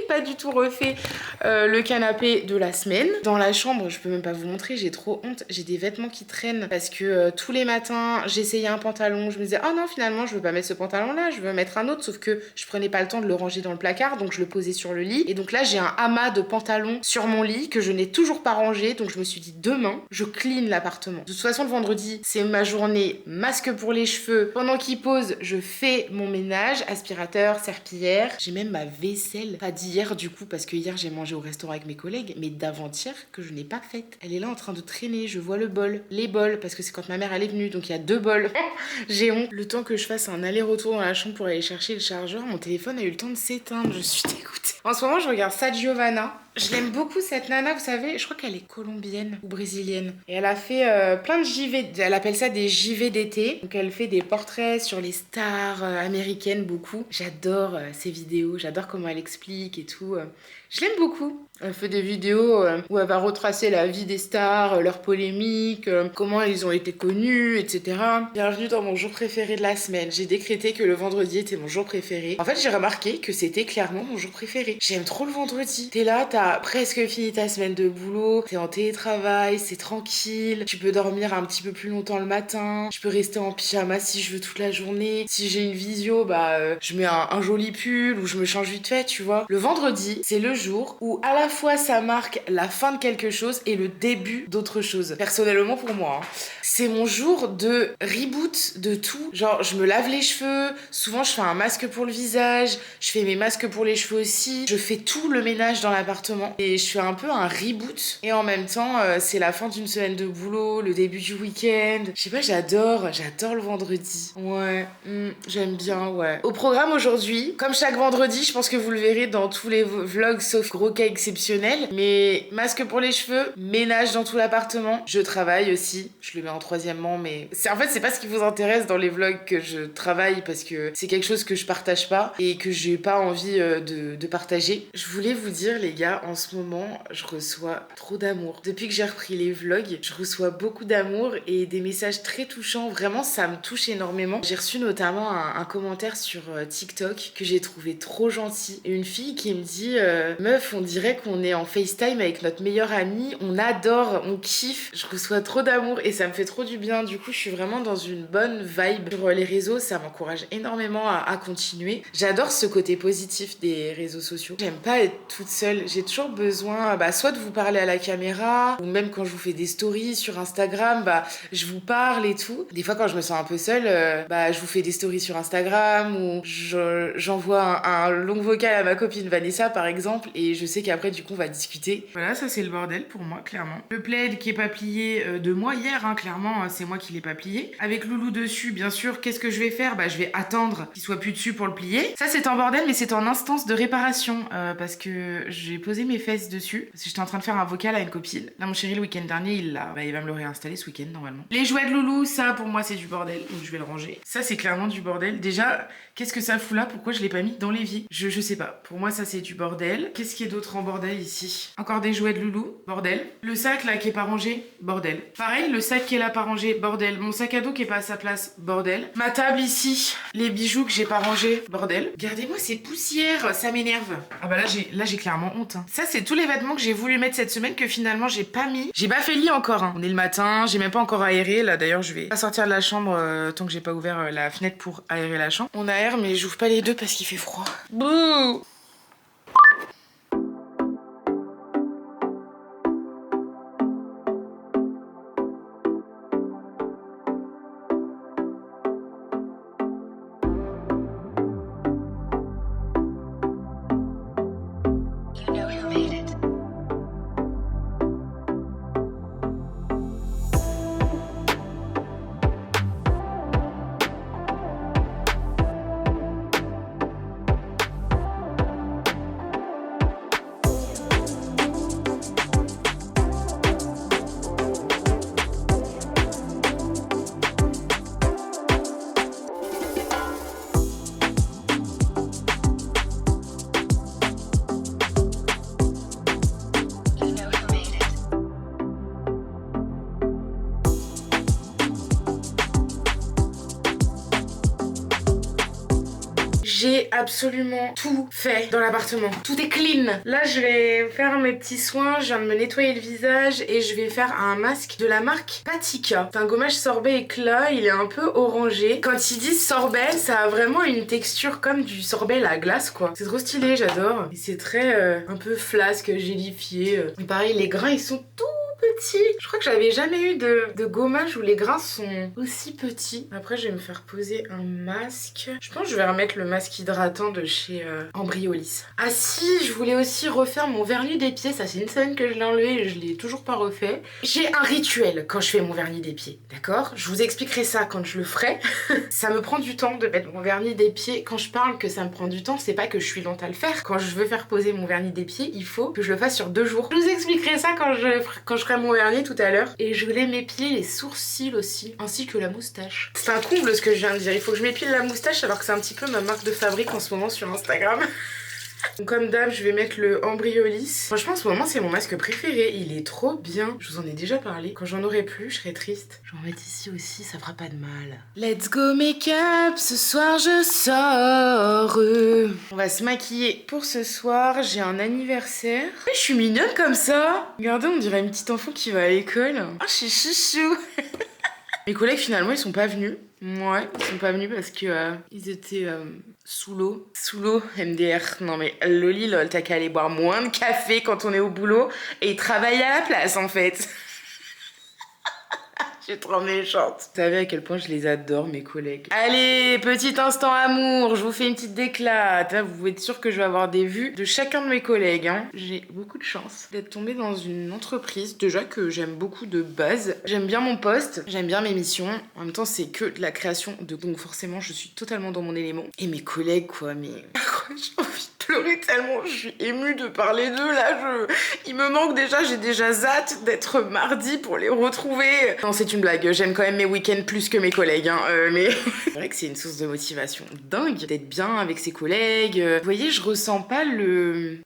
pas du tout refait le canapé de la semaine. Dans la chambre, je peux même pas vous montrer, j'ai trop honte. J'ai des vêtements qui traînent parce que tous les matins, j'essayais un pantalon. Je me disais, oh non, finalement, je veux pas mettre ce pantalon-là, je veux mettre un autre. Sauf que je prenais pas le temps de le ranger dans le placard, donc je le posais sur le lit. Et donc là, j'ai un amas de pantalons sur mon lit que je n'ai toujours pas rangé, donc je me suis dit demain je clean l'appartement. De toute façon le vendredi c'est ma journée masque pour les cheveux. Pendant qu'il pose je fais mon ménage, aspirateur, serpillière. J'ai même ma vaisselle, pas d'hier du coup parce que hier j'ai mangé au restaurant avec mes collègues, mais d'avant-hier que je n'ai pas faite. Elle est là en train de traîner, je vois le bol, les bols parce que c'est quand ma mère elle est venue, donc il y a 2 bols. J'ai honte. Le temps que je fasse un aller-retour dans la chambre pour aller chercher le chargeur, mon téléphone a eu le temps de s'éteindre, je suis dégoûtée. En ce moment je regarde Giovanna. Je l'aime beaucoup cette nana, vous savez, je crois qu'elle est colombienne ou brésilienne. Et elle a fait plein de JV, elle appelle ça des JV d'été. Donc elle fait des portraits sur les stars américaines beaucoup. J'adore ses vidéos, j'adore comment elle explique et tout. Je l'aime beaucoup. Elle fait des vidéos où elle va retracer la vie des stars, leurs polémiques, comment ils ont été connus, etc. Bienvenue dans mon jour préféré de la semaine. J'ai décrété que le vendredi était mon jour préféré. En fait, j'ai remarqué que c'était clairement mon jour préféré. J'aime trop le vendredi. T'es là, t'as presque fini ta semaine de boulot, t'es en télétravail, c'est tranquille, tu peux dormir un petit peu plus longtemps le matin, je peux rester en pyjama si je veux toute la journée. Si j'ai une visio, je mets un joli pull ou je me change vite fait, tu vois. Le vendredi, c'est le jour où à la fois ça marque la fin de quelque chose et le début d'autre chose. Personnellement pour moi, hein. C'est mon jour de reboot de tout. Genre je me lave les cheveux, souvent je fais un masque pour le visage, je fais mes masques pour les cheveux aussi, je fais tout le ménage dans l'appartement et je fais un peu un reboot. Et en même temps c'est la fin d'une semaine de boulot, le début du week-end. Je sais pas, j'adore le vendredi. Ouais, j'aime bien, ouais. Au programme aujourd'hui, comme chaque vendredi, je pense que vous le verrez dans tous les vlogs sauf gros cas exceptionnel, mais masque pour les cheveux, ménage dans tout l'appartement. Je travaille aussi, je le mets en troisièmement, mais en fait c'est pas ce qui vous intéresse dans les vlogs que je travaille parce que c'est quelque chose que je partage pas et que j'ai pas envie de partager. Je voulais vous dire les gars, en ce moment je reçois trop d'amour. Depuis que j'ai repris les vlogs, je reçois beaucoup d'amour et des messages très touchants. Vraiment ça me touche énormément. J'ai reçu notamment un commentaire sur TikTok que j'ai trouvé trop gentil. Et une fille qui me dit meuf, on dirait qu'on est en FaceTime avec notre meilleure amie, on adore, on kiffe. Je reçois trop d'amour et ça me fait trop du bien. Du coup je suis vraiment dans une bonne vibe sur les réseaux, ça m'encourage énormément à continuer. J'adore ce côté positif des réseaux sociaux. J'aime pas être toute seule, j'ai toujours besoin soit de vous parler à la caméra ou même quand je vous fais des stories sur Instagram, je vous parle et tout. Des fois quand je me sens un peu seule, je vous fais des stories sur Instagram ou j'envoie un long vocal à ma copine Vanessa par exemple et je sais qu'après du coup on va discuter. Voilà, ça c'est le bordel pour moi, clairement. Le plaid qui est pas plié de moi hier, hein, clairement, c'est moi qui l'ai pas plié. Avec Loulou dessus, bien sûr, qu'est-ce que je vais faire? Bah je vais attendre qu'il soit plus dessus pour le plier. Ça c'est en bordel, mais c'est en instance de réparation, parce que j'ai posé mes fesses dessus, parce que j'étais en train de faire un vocal à une copine. Là mon chéri le week-end dernier, il va me le réinstaller ce week-end normalement. Les jouets de Loulou, ça pour moi c'est du bordel, donc je vais le ranger. Ça c'est clairement du bordel. Déjà, qu'est-ce que ça fout là? Pourquoi je l'ai pas mis dans l'évier? Je sais pas. Pour moi ça c'est du bordel. Qu'est-ce qu'il y a d'autre en bordel ici? Encore des jouets de Loulou, bordel. Le sac là qui est pas rangé, bordel. Pareil, le sac qui est là pas rangé, bordel. Mon sac à dos qui est pas à sa place, bordel. Ma table ici, les bijoux que j'ai pas rangés, bordel. Regardez-moi ces poussières, ça m'énerve. Ah bah là j'ai clairement honte, hein. Ça c'est tous les vêtements que j'ai voulu mettre cette semaine que finalement j'ai pas mis. J'ai pas fait le lit encore, hein. On est le matin, j'ai même pas encore aéré. Là d'ailleurs je vais pas sortir de la chambre tant que j'ai pas ouvert la fenêtre pour aérer la chambre. On aère mais j'ouvre pas les deux parce qu'il fait froid. Bouh. J'ai absolument tout fait dans l'appartement. Tout est clean. Là, je vais faire mes petits soins. Je viens de me nettoyer le visage et je vais faire un masque de la marque Patika. C'est un gommage sorbet éclat. Il est un peu orangé. Quand ils disent sorbet, ça a vraiment une texture comme du sorbet à la glace, quoi. C'est trop stylé, j'adore. Et c'est très un peu flasque, gélifié. Et pareil, les grains, ils sont tout petits. Je crois que j'avais jamais eu de gommage où les grains sont aussi petits. Après, je vais me faire poser un masque. Je pense que je vais remettre le masque hydratant de chez Ambriolis. Ah si, je voulais aussi refaire mon vernis des pieds. Ça, c'est une semaine que je l'ai enlevé et je l'ai toujours pas refait. J'ai un rituel quand je fais mon vernis des pieds, d'accord? Je vous expliquerai ça quand je le ferai. Ça me prend du temps de mettre mon vernis des pieds. Quand je parle que ça me prend du temps, c'est pas que je suis lente à le faire. Quand je veux faire poser mon vernis des pieds, il faut que je le fasse sur 2 jours. Je vous expliquerai ça quand je ferai mon vernis tout à l'heure. Et je voulais m'épiler les sourcils aussi, ainsi que la moustache. C'est un comble ce que je viens de dire. Il faut que je m'épile la moustache alors que c'est un petit peu ma marque de fabrique en ce moment sur Instagram. Donc comme d'hab, je vais mettre le Ambriolis. Franchement, en ce moment, c'est mon masque préféré. Il est trop bien. Je vous en ai déjà parlé. Quand j'en aurai plus, je serai triste. Je vais en mettre ici aussi, ça fera pas de mal. Let's go make-up. Ce soir, je sors. On va se maquiller pour ce soir. J'ai un anniversaire. Mais je suis mignonne comme ça. Regardez, on dirait une petite enfant qui va à l'école. Oh, je suis chouchou. Mes collègues, finalement, ils sont pas venus. Ouais, ils sont pas venus parce que ils étaient sous l'eau. Sous l'eau, MDR. Non mais Loli, lol, t'as qu'à aller boire moins de café quand on est au boulot et travailler à la place en fait. Je suis trop méchante. Vous savez à quel point je les adore, mes collègues. Allez, petit instant amour, je vous fais une petite déclate. Vous pouvez être sûr que je vais avoir des vues de chacun de mes collègues. Hein. J'ai beaucoup de chance d'être tombée dans une entreprise, déjà que j'aime beaucoup de base. J'aime bien mon poste, j'aime bien mes missions. En même temps, c'est que de la création, donc forcément, je suis totalement dans mon élément. Et mes collègues, quoi, mais... j'ai envie de pleurer tellement je suis émue de parler d'eux, là. Il me manque déjà, j'ai déjà hâte d'être mardi pour les retrouver. Non, c'est une blague, j'aime quand même mes week-ends plus que mes collègues, hein, mais... C'est vrai que c'est une source de motivation dingue d'être bien avec ses collègues. Vous voyez, je ressens pas le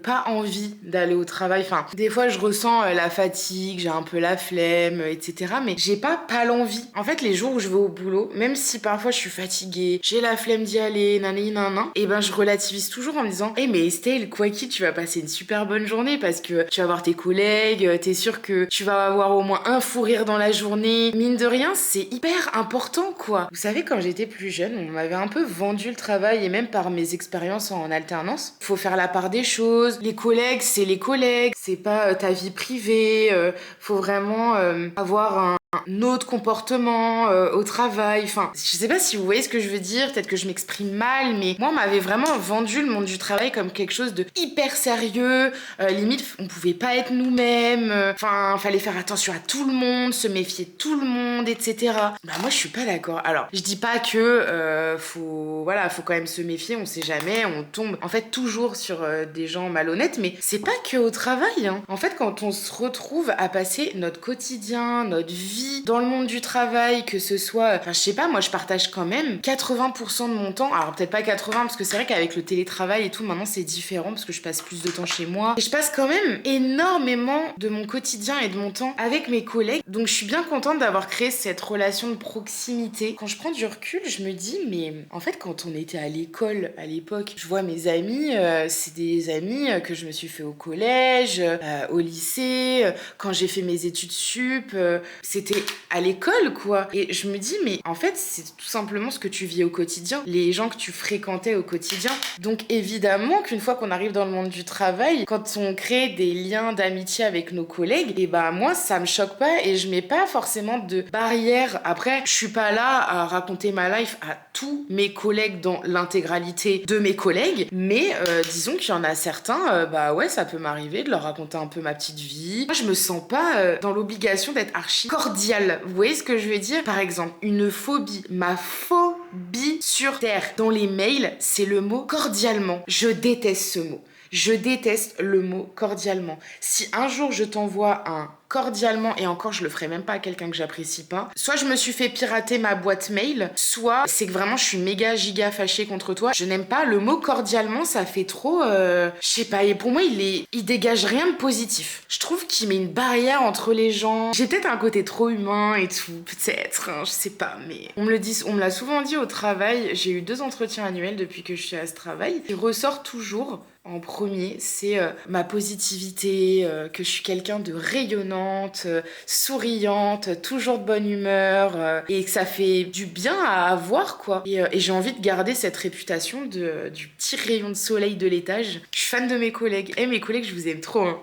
pas envie d'aller au travail. Enfin, des fois, je ressens la fatigue, j'ai un peu la flemme, etc. Mais j'ai pas l'envie. En fait, les jours où je vais au boulot, même si parfois je suis fatiguée, j'ai la flemme d'y aller, nanana, et ben je relativise toujours en me disant mais Estelle, quoi qu'il, tu vas passer une super bonne journée parce que tu vas voir tes collègues, t'es sûre que tu vas avoir au moins un fou rire dans la journée. Mine de rien, c'est hyper important, quoi. Vous savez, quand j'étais plus jeune, on m'avait un peu vendu le travail, et même par mes expériences en alternance. Faut faire la part des choses. Les collègues, c'est les collègues. C'est pas ta vie privée. Faut vraiment avoir un autre comportement au travail. Enfin, je sais pas si vous voyez ce que je veux dire, peut-être que je m'exprime mal, mais moi, on m'avait vraiment vendu le monde du travail comme quelque chose de hyper sérieux. Limite, on pouvait pas être nous-mêmes. Enfin, fallait faire attention à tout le monde, se méfier de tout le monde, etc. Bah moi, je suis pas d'accord. Alors, je dis pas que faut quand même se méfier, on sait jamais, on tombe en fait toujours sur des gens malhonnêtes, mais c'est pas que au travail, hein. En fait, quand on se retrouve à passer notre quotidien, notre vie dans le monde du travail, que ce soit, enfin je sais pas, moi je partage quand même 80% de mon temps, alors peut-être pas 80 parce que c'est vrai qu'avec le télétravail et tout, maintenant c'est différent parce que je passe plus de temps chez moi, et je passe quand même énormément de mon quotidien et de mon temps avec mes collègues, donc je suis bien contente d'avoir créé cette relation de proximité. Quand je prends du recul, je me dis, mais en fait quand on était à l'école à l'époque, je vois mes amis, c'est des amis que je me suis fait au collège, au lycée, quand j'ai fait mes études sup, c'était à l'école quoi. Et je me dis, mais en fait c'est tout simplement ce que tu vis au quotidien, les gens que tu fréquentais au quotidien. Donc évidemment qu'une fois qu'on arrive dans le monde du travail, quand on crée des liens d'amitié avec nos collègues, et bah moi ça me choque pas et je mets pas forcément de barrière. Après, je suis pas là à raconter ma life à tous mes collègues dans l'intégralité de mes collègues, mais disons qu'il y en a certains, bah ouais, ça peut m'arriver de leur raconter un peu ma petite vie. Moi, je me sens pas dans l'obligation d'être archi cordiale. Vous voyez ce que je veux dire? Par exemple, une phobie. Ma phobie sur Terre dans les mails, c'est le mot cordialement. Je déteste ce mot. Je déteste le mot cordialement. Si un jour je t'envoie un cordialement, et encore je le ferai même pas à quelqu'un que j'apprécie pas, soit je me suis fait pirater ma boîte mail, soit c'est que vraiment je suis méga giga fâchée contre toi. Je n'aime pas le mot cordialement, ça fait trop je sais pas, et pour moi il dégage rien de positif. Je trouve qu'il met une barrière entre les gens. J'ai peut-être un côté trop humain et tout, peut-être, hein, je sais pas, mais on me l'a souvent dit au travail. J'ai eu 2 entretiens annuels depuis que je suis à ce travail. Il ressort toujours en premier, c'est ma positivité, que je suis quelqu'un de rayonnante, souriante, toujours de bonne humeur, et que ça fait du bien à avoir, quoi. Et j'ai envie de garder cette réputation du petit rayon de soleil de l'étage. Je suis fan de mes collègues. Mes collègues, je vous aime trop, hein.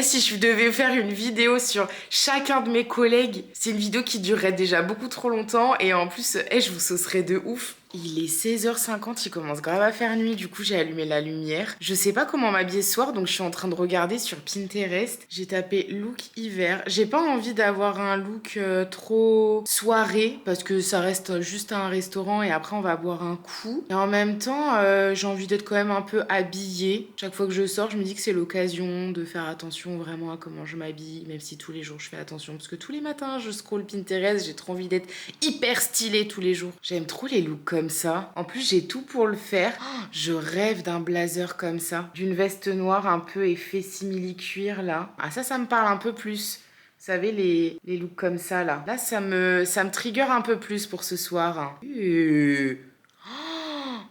Si je devais faire une vidéo sur chacun de mes collègues, c'est une vidéo qui durerait déjà beaucoup trop longtemps, et en plus, je vous saucerais de ouf. Il est 16h50, il commence grave à faire nuit, du coup j'ai allumé la lumière. Je sais pas comment m'habiller ce soir, donc je suis en train de regarder sur Pinterest. J'ai tapé look hiver. J'ai pas envie d'avoir un look trop soirée, parce que ça reste juste un restaurant et après on va boire un coup. Et en même temps, j'ai envie d'être quand même un peu habillée. Chaque fois que je sors, je me dis que c'est l'occasion de faire attention vraiment à comment je m'habille, même si tous les jours je fais attention, parce que tous les matins je scroll Pinterest, j'ai trop envie d'être hyper stylée tous les jours. J'aime trop les looks comme ça. En plus, j'ai tout pour le faire. Je rêve d'un blazer comme ça, d'une veste noire un peu effet simili-cuir là. Ah ça me parle un peu plus. Vous savez, les looks comme ça là. Là, ça me trigger un peu plus pour ce soir, hein.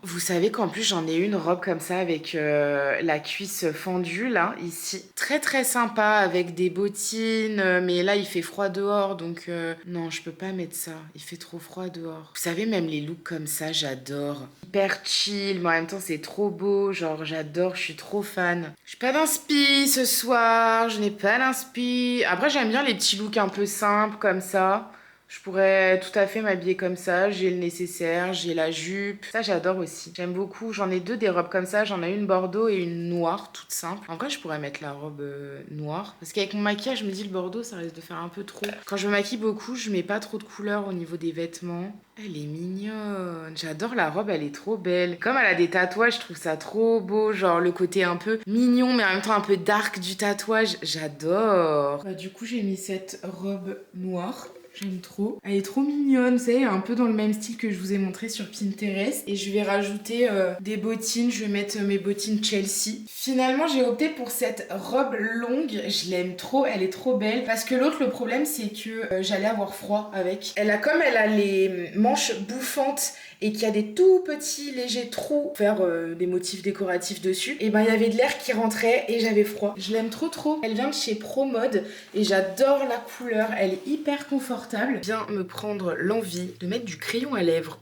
Vous savez qu'en plus j'en ai une robe comme ça avec la cuisse fendue là, ici. Très très sympa avec des bottines, mais là il fait froid dehors donc non je peux pas mettre ça, il fait trop froid dehors. Vous savez même les looks comme ça j'adore. Hyper chill mais en même temps c'est trop beau, genre j'adore, je suis trop fan. J'ai pas d'inspi ce soir, je n'ai pas d'inspi. Après j'aime bien les petits looks un peu simples comme ça. Je pourrais tout à fait m'habiller comme ça, j'ai le nécessaire, j'ai la jupe. Ça, j'adore aussi. J'aime beaucoup. J'en ai 2 des robes comme ça. J'en ai une bordeaux et une noire, toute simple. En vrai, je pourrais mettre la robe noire. Parce qu'avec mon maquillage, je me dis le bordeaux, ça risque de faire un peu trop. Quand je me maquille beaucoup, je mets pas trop de couleurs au niveau des vêtements. Elle est mignonne. J'adore la robe, elle est trop belle. Comme elle a des tatouages, je trouve ça trop beau. Genre le côté un peu mignon, mais en même temps un peu dark du tatouage. J'adore. Du coup, j'ai mis cette robe noire. J'aime trop. Elle est trop mignonne, vous savez, un peu dans le même style que je vous ai montré sur Pinterest. Et je vais rajouter des bottines. Je vais mettre mes bottines Chelsea. Finalement, j'ai opté pour cette robe longue. Je l'aime trop, elle est trop belle. Parce que l'autre, le problème, c'est que j'allais avoir froid avec. Elle a les manches bouffantes et qu'il y a des tout petits légers trous pour faire des motifs décoratifs dessus. Et ben, il y avait de l'air qui rentrait et j'avais froid. Je l'aime trop trop. Elle vient de chez ProMode et j'adore la couleur. Elle est hyper confortable. Vient me prendre l'envie de mettre du crayon à lèvres.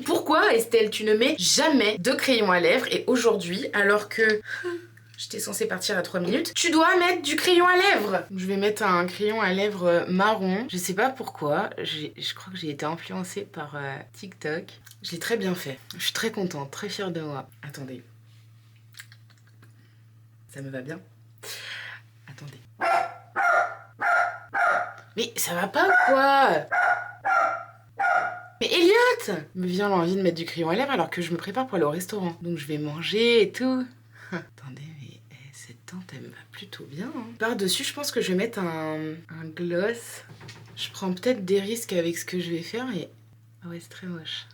Pourquoi Estelle, tu ne mets jamais de crayon à lèvres? Et aujourd'hui, alors que J'étais censée partir à 3 minutes. Tu dois mettre du crayon à lèvres. Je vais mettre un crayon à lèvres marron. Je sais pas pourquoi. Je crois que j'ai été influencée par TikTok. Je l'ai très bien fait. Je suis très contente, très fière de moi. Attendez. Ça me va bien. Attendez. Mais ça va pas ou quoi? Mais Elliot! Me vient l'envie de mettre du crayon à lèvres alors que je me prépare pour aller au restaurant. Donc je vais manger et tout. Attendez, mais cette teinte, elle me va plutôt bien. Hein. Par-dessus, je pense que je vais mettre un gloss. Je prends peut-être des risques avec ce que je vais faire et... Ah ouais, c'est très moche.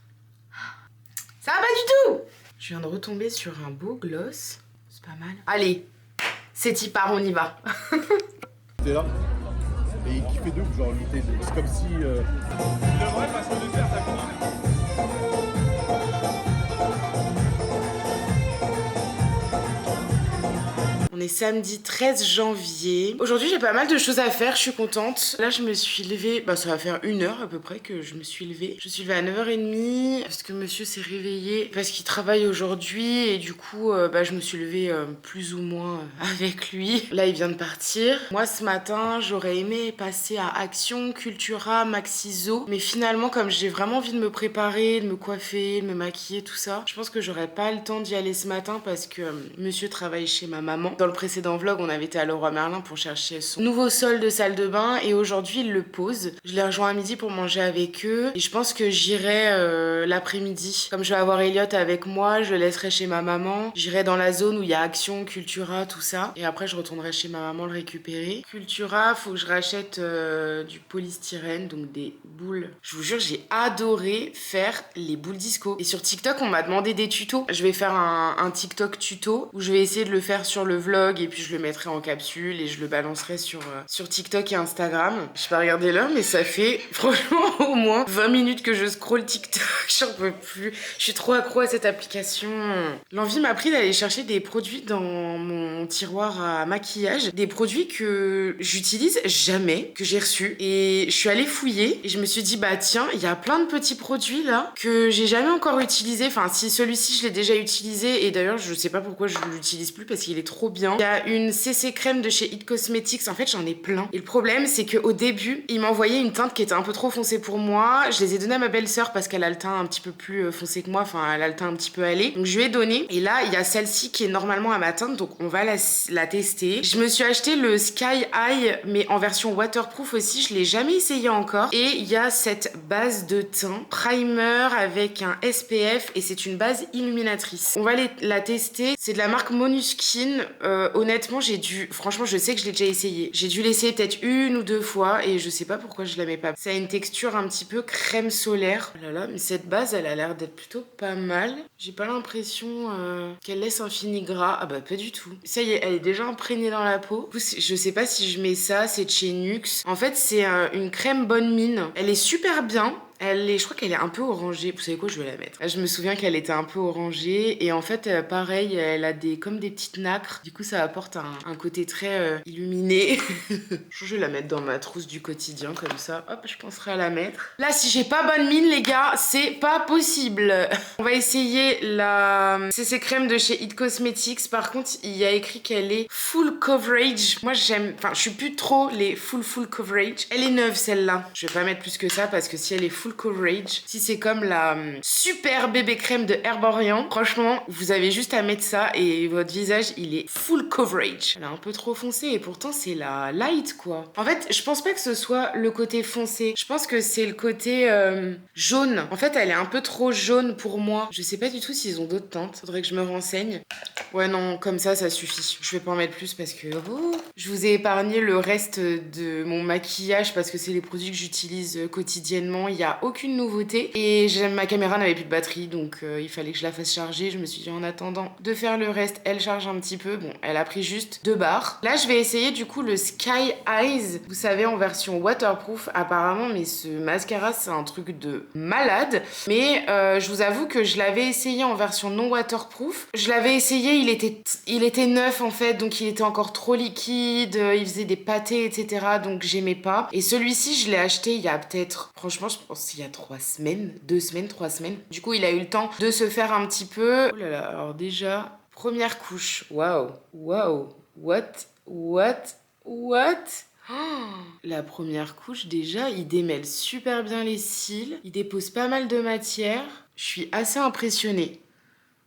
Ça va pas du tout! Je viens de retomber sur un beau gloss. C'est pas mal. Allez, c'est y part, on y va. T'es là et il kiffait de ouf, genre lui, c'est comme si... Il devrait parce que de faire ta On est samedi 13 janvier. Aujourd'hui, j'ai pas mal de choses à faire, je suis contente. Là, je me suis levée, ça va faire 1 heure à peu près que je me suis levée. Je suis levée à 9h30 parce que monsieur s'est réveillé, parce qu'il travaille aujourd'hui et du coup, je me suis levée plus ou moins avec lui. Là, il vient de partir. Moi, ce matin, j'aurais aimé passer à Action, Cultura, Maxiso, mais finalement, comme j'ai vraiment envie de me préparer, de me coiffer, de me maquiller, tout ça, je pense que j'aurais pas le temps d'y aller ce matin parce que monsieur travaille chez ma maman. Dans le précédent vlog, on avait été à Leroy Merlin pour chercher son nouveau sol de salle de bain et aujourd'hui, il le pose. Je l'ai rejoint à midi pour manger avec eux et je pense que j'irai l'après-midi. Comme je vais avoir Elliot avec moi, je le laisserai chez ma maman. J'irai dans la zone où il y a Action, Cultura, tout ça. Et après, je retournerai chez ma maman le récupérer. Cultura, faut que je rachète du polystyrène, donc des boules. Je vous jure, j'ai adoré faire les boules disco. Et sur TikTok, on m'a demandé des tutos. Je vais faire un TikTok tuto où je vais essayer de le faire sur le vlog et puis je le mettrai en capsule et je le balancerai sur TikTok et Instagram. Je sais pas regarder l'heure, mais ça fait franchement au moins 20 minutes que je scrolle TikTok. J'en peux plus. Je suis trop accro à cette application. L'envie m'a pris d'aller chercher des produits dans mon tiroir à maquillage. Des produits que j'utilise jamais, que j'ai reçus. Et je suis allée fouiller et je me suis dit, tiens, il y a plein de petits produits là que j'ai jamais encore utilisés. Enfin, si celui-ci, je l'ai déjà utilisé et d'ailleurs, je sais pas pourquoi je l'utilise plus parce qu'il est trop bien. Il y a une CC crème de chez It Cosmetics, en fait j'en ai plein. Et le problème c'est qu'au début, il m'a envoyé une teinte qui était un peu trop foncée pour moi. Je les ai donné à ma belle-sœur parce qu'elle a le teint un petit peu plus foncé que moi, enfin elle a le teint un petit peu allé. Donc je lui ai donné. Et là, il y a celle-ci qui est normalement à ma teinte, donc on va la tester. Je me suis acheté le Sky High, mais en version waterproof aussi, je l'ai jamais essayé encore. Et il y a cette base de teint, primer avec un SPF et c'est une base illuminatrice. On va la tester. C'est de la marque Monuskin. Honnêtement, franchement, je sais que je l'ai déjà essayé. J'ai dû l'essayer peut-être 1 ou 2 fois et je sais pas pourquoi je l'aimais pas. Ça a une texture un petit peu crème solaire. Oh là là, mais cette base, elle a l'air d'être plutôt pas mal. J'ai pas l'impression qu'elle laisse un fini gras. Ah bah, pas du tout. Ça y est, elle est déjà imprégnée dans la peau. Je sais pas si je mets ça, c'est de chez NYX. En fait, c'est une crème bonne mine. Elle est super bien. Je crois qu'elle est un peu orangée. Vous savez quoi, je vais la mettre. Je me souviens qu'elle était un peu orangée. Et en fait, pareil, elle a comme des petites nacres. Du coup, ça apporte un côté très illuminé. Je vais la mettre dans ma trousse du quotidien, comme ça. Hop, je penserai à la mettre. Là, si j'ai pas bonne mine, les gars, c'est pas possible. On va essayer la CC crème de chez It Cosmetics. Par contre, il y a écrit qu'elle est full coverage. Moi, je suis plus trop les full coverage. Elle est neuve, celle-là. Je vais pas mettre plus que ça parce que si elle est full coverage, si c'est comme la super bébé crème de Herborian, franchement, vous avez juste à mettre ça et votre visage, il est full coverage. Elle est un peu trop foncée et pourtant, c'est la light, quoi. En fait, je pense pas que ce soit le côté foncé. Je pense que c'est le côté jaune. En fait, elle est un peu trop jaune pour moi. Je sais pas du tout s'ils ont d'autres teintes. Faudrait que je me renseigne. Ouais, non, comme ça suffit. Je vais pas en mettre plus parce que... je vous ai épargné le reste de mon maquillage parce que c'est les produits que j'utilise quotidiennement. Il y a aucune nouveauté et ma caméra n'avait plus de batterie donc il fallait que je la fasse charger. Je me suis dit en attendant de faire le reste, elle charge un petit peu. Bon, elle a pris juste 2 barres. Là, je vais essayer du coup le Sky Eyes, vous savez, en version waterproof apparemment, mais ce mascara c'est un truc de malade. Mais je vous avoue que je l'avais essayé en version non waterproof. Je l'avais essayé, il était neuf en fait, donc il était encore trop liquide, il faisait des pâtés, etc. Donc j'aimais pas. Et celui-ci, je l'ai acheté il y a peut-être, franchement, je pense il y a 3 semaines, 2 semaines, 3 semaines. Du coup, il a eu le temps de se faire un petit peu. Oh là là, alors déjà, Première couche, waouh, waouh, what? Oh, la première couche, déjà, il démêle super bien les cils, il dépose pas mal de matière. Je suis assez impressionnée.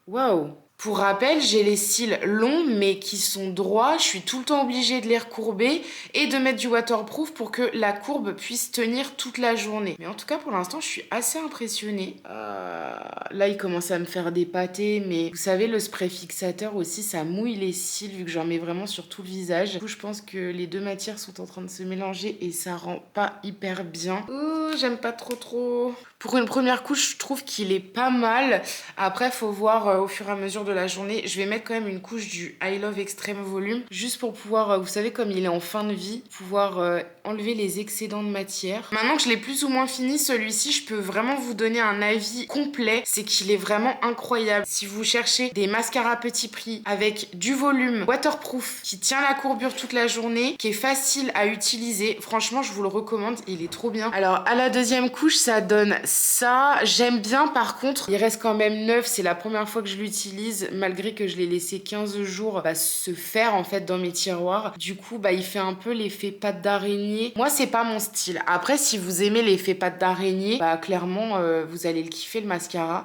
Waouh! Pour rappel, j'ai les cils longs mais qui sont droits. Je suis tout le temps obligée de les recourber et de mettre du waterproof pour que la courbe puisse tenir toute la journée. Mais en tout cas, pour l'instant, je suis assez impressionnée. Là, il commence à me faire des pâtés, mais vous savez, le spray fixateur aussi, ça mouille les cils vu que j'en mets vraiment sur tout le visage. Du coup, je pense que les deux matières sont en train de se mélanger et ça rend pas hyper bien. Oh, j'aime pas trop. Pour une première couche, je trouve qu'il est pas mal. Après, faut voir au fur et à mesure de la journée. Je vais mettre quand même une couche du I Love Extreme Volume, juste pour pouvoir, vous savez, comme il est en fin de vie, pouvoir enlever les excédents de matière. Maintenant que je l'ai plus ou moins fini, celui-ci, je peux vraiment vous donner un avis complet. C'est qu'il est vraiment incroyable. Si vous cherchez des mascaras petit prix avec du volume, waterproof, qui tient la courbure toute la journée, qui est facile à utiliser, franchement, je vous le recommande. Il est trop bien. Alors, à la deuxième couche, ça donne ça. J'aime bien, par contre, il reste quand même neuf. C'est la première fois que je l'utilise, malgré que je l'ai laissé 15 jours se faire en fait dans mes tiroirs. Du coup, il fait un peu l'effet pâte d'araignée. Moi, c'est pas mon style. Après, si vous aimez l'effet pâte d'araignée, clairement, vous allez le kiffer, le mascara.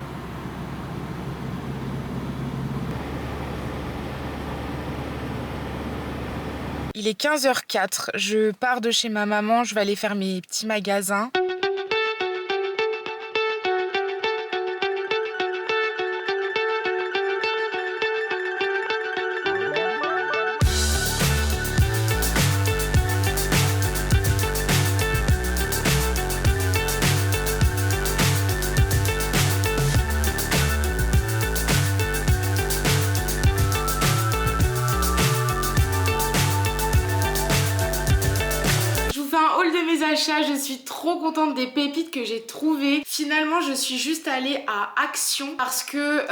Il est 15h04. Je pars de chez ma maman. Je vais aller faire mes petits magasins. Je suis trop contente des pépites que j'ai trouvées. Finalement, je suis juste allée à Action parce que,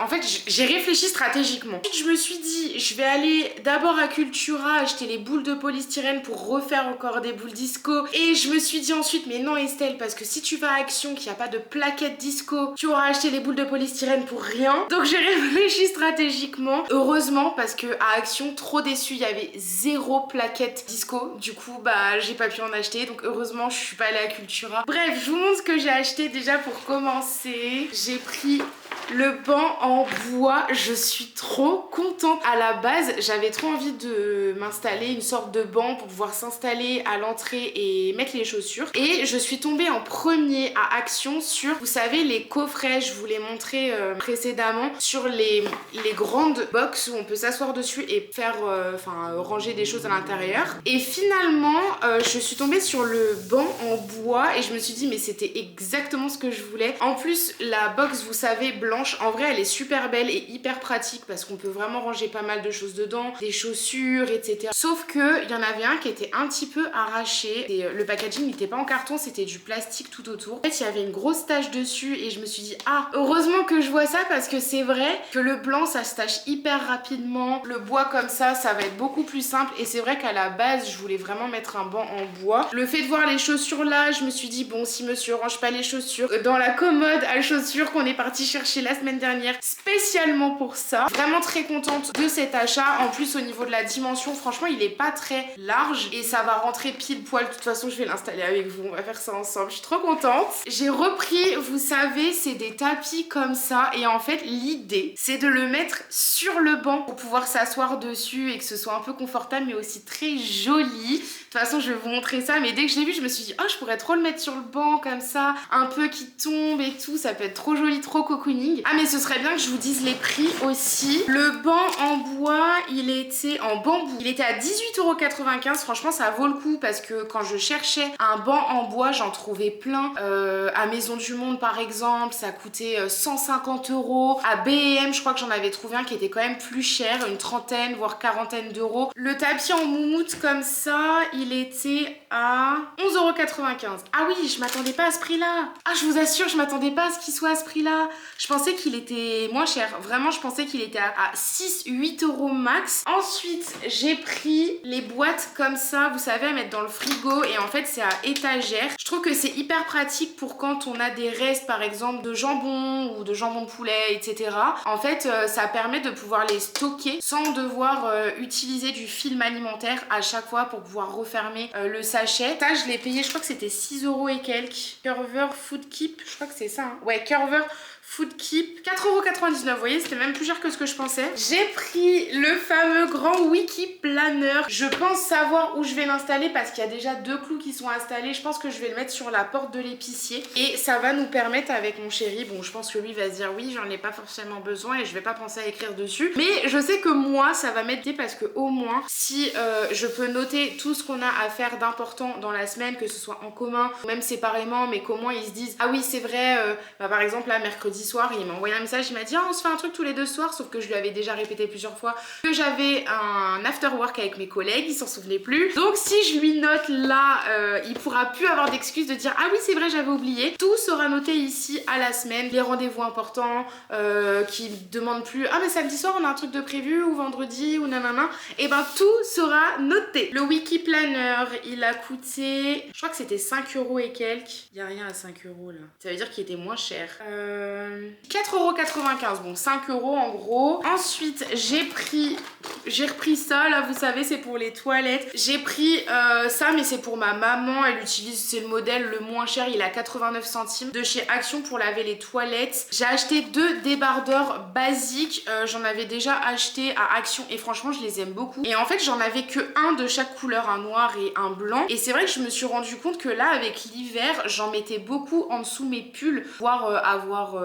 en fait, j'ai réfléchi stratégiquement. Je me suis dit, je vais aller d'abord à Cultura acheter les boules de polystyrène pour refaire encore des boules disco. Et je me suis dit ensuite, mais non Estelle, parce que si tu vas à Action, qu'il n'y a pas de plaquettes disco, tu auras acheté les boules de polystyrène pour rien. Donc j'ai réfléchi stratégiquement. Heureusement, parce que à Action, trop déçue, il y avait 0 plaquette disco. Du coup, j'ai pas pu en acheter. Donc heureusement, je suis pas allée à Cultura. Bref, je vous montre ce que j'ai acheté déjà pour commencer. J'ai pris le banc en bois. Je suis trop contente. À la base, j'avais trop envie de m'installer une sorte de banc pour pouvoir s'installer à l'entrée et mettre les chaussures. Et je suis tombée en premier à Action sur, vous savez, les coffrets, je vous l'ai montré précédemment, sur les grandes box où on peut s'asseoir dessus et faire, ranger des choses à l'intérieur. Et finalement, je suis tombée sur le banc en bois et je me suis dit, mais c'était exactement ce que je voulais. En plus, la box, vous savez, blanche, en vrai, elle est super belle et hyper pratique parce qu'on peut vraiment ranger pas mal de choses dedans, des chaussures, etc. Sauf que il y en avait un qui était un petit peu arraché. Et le packaging n'était pas en carton, c'était du plastique tout autour. En fait, il y avait une grosse tache dessus et je me suis dit, ah, heureusement que je vois ça parce que c'est vrai que le blanc, ça se tache hyper rapidement. Le bois comme ça va être beaucoup plus simple. Et c'est vrai qu'à la base, je voulais vraiment mettre un banc en bois. Le fait de voir les chaussures là, je me suis dit, bon, si monsieur range pas les chaussures dans la commode à chaussures qu'on est parti chercher la semaine dernière spécialement pour ça. Vraiment très contente de cet achat. En plus, au niveau de la dimension, franchement, il est pas très large et ça va rentrer pile poil. De toute façon, je vais l'installer avec vous. On va faire ça ensemble. Je suis trop contente. J'ai repris, vous savez, c'est des tapis comme ça et en fait, l'idée, c'est de le mettre sur le banc pour pouvoir s'asseoir dessus et que ce soit un peu confortable mais aussi très joli. De toute façon, je vais vous montrer ça, mais dès que je l'ai vu, je me suis dit, oh, je pourrais trop le mettre sur le banc comme ça, un peu qui tombe et tout, ça peut être trop joli, trop cocooning. Ah, mais ce serait bien que je vous dise les prix aussi. Le banc en bois, il était en bambou, il était à 18,95 €. Franchement, ça vaut le coup parce que quand je cherchais un banc en bois, j'en trouvais plein. À Maison du Monde, par exemple, ça coûtait 150 €. À B&M, je crois que j'en avais trouvé un qui était quand même plus cher, une trentaine, voire quarantaine d'euros. Le tapis en moumoute comme ça, il était à 11,95 €. Ah oui, je m'attendais pas à ce prix-là. Ah, je vous assure, je m'attendais pas à ce qu'il soit à ce prix-là. Je pensais qu'il était moins cher. Vraiment, je pensais qu'il était à 6-8 € max. Ensuite, j'ai pris les boîtes comme ça, vous savez, à mettre dans le frigo. Et en fait, c'est à étagère. Je trouve que c'est hyper pratique pour quand on a des restes, par exemple, de jambon ou de jambon de poulet, etc. En fait, ça permet de pouvoir les stocker sans devoir utiliser du film alimentaire à chaque fois pour pouvoir refermer le sachet. Ça, je l'ai payé, je crois que c'était 6 € et quelques. Curver Food Keep, je crois que c'est ça. Hein. Ouais, Curver Food Keep, 4,99 €. Vous voyez, c'était même plus cher que ce que je pensais. J'ai pris le fameux grand Wiki Planner. Je pense savoir où je vais l'installer parce qu'il y a déjà 2 clous qui sont installés. Je pense que je vais le mettre sur la porte de l'épicier. Et ça va nous permettre avec mon chéri, bon, je pense que lui va se dire oui, j'en ai pas forcément besoin et je vais pas penser à écrire dessus. Mais je sais que moi, ça va m'aider parce que au moins, si je peux noter tout ce qu'on a à faire d'important dans la semaine, que ce soit en commun ou même séparément, mais qu'au moins ils se disent ah oui, c'est vrai, par exemple là, mercredi soir, il m'a envoyé un message, il m'a dit ah, on se fait un truc tous les 2 soirs, sauf que je lui avais déjà répété plusieurs fois que j'avais un after work avec mes collègues, il s'en souvenait plus. Donc si je lui note là, il pourra plus avoir d'excuses de dire ah oui c'est vrai j'avais oublié. Tout sera noté ici à la semaine, les rendez-vous importants, qui demandent plus ah mais samedi soir on a un truc de prévu ou vendredi ou nanana, et ben tout sera noté. Le Wiki Planner, il a coûté, je crois que c'était 5 € et quelques. Il y a rien à 5 € là. Ça veut dire qu'il était moins cher. 4,95 €, bon 5 € en gros. Ensuite j'ai repris ça là, vous savez c'est pour les toilettes. J'ai pris ça mais c'est pour ma maman, elle utilise, c'est le modèle le moins cher, il est à 89 centimes de chez Action pour laver les toilettes. J'ai acheté 2 débardeurs basiques, j'en avais déjà acheté à Action et franchement je les aime beaucoup. Et en fait j'en avais que un de chaque couleur, un noir et un blanc. Et c'est vrai que je me suis rendu compte que là avec l'hiver j'en mettais beaucoup en dessous mes pulls, voire avoir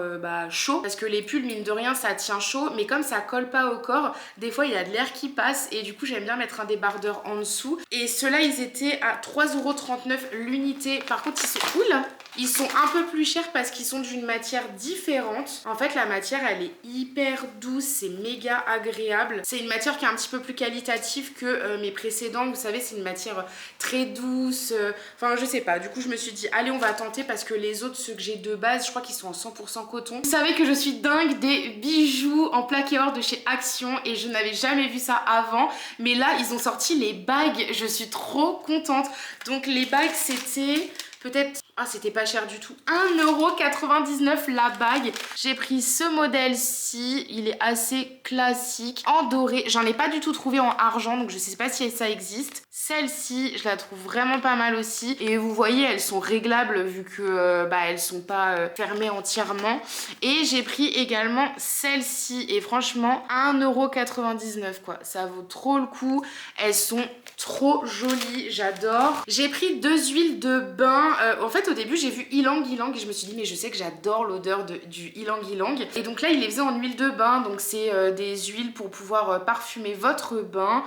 chaud, parce que les pulls mine de rien ça tient chaud, mais comme ça colle pas au corps, des fois il y a de l'air qui passe et du coup j'aime bien mettre un débardeur en dessous. Et ceux-là ils étaient à 3,39 € l'unité. Par contre ils sont oula, ils sont un peu plus chers parce qu'ils sont d'une matière différente. En fait la matière elle est hyper douce, c'est méga agréable. C'est une matière qui est un petit peu plus qualitative que mes précédents, vous savez c'est une matière très douce, enfin je sais pas, du coup je me suis dit allez on va tenter parce que les autres, ceux que j'ai de base, je crois qu'ils sont en 100% coton. Vous savez que je suis dingue des bijoux en plaqué or de chez Action et je n'avais jamais vu ça avant, mais là ils ont sorti les bagues, je suis trop contente. Donc les bagues c'était peut-être, ah c'était pas cher du tout, 1,99 € la bague. J'ai pris ce modèle-ci, il est assez classique, en doré. J'en ai pas du tout trouvé en argent, donc je sais pas si ça existe. Celle-ci, je la trouve vraiment pas mal aussi. Et vous voyez, elles sont réglables vu que elles sont pas fermées entièrement. Et j'ai pris également celle-ci. Et franchement, 1,99 € quoi. Ça vaut trop le coup. Elles sont trop jolies, j'adore. J'ai pris 2 huiles de bain. En fait, au début, j'ai vu ylang ylang et je me suis dit, mais je sais que j'adore l'odeur du ylang ylang. Et donc là, il les faisait en huile de bain. Donc c'est des huiles pour pouvoir parfumer votre bain.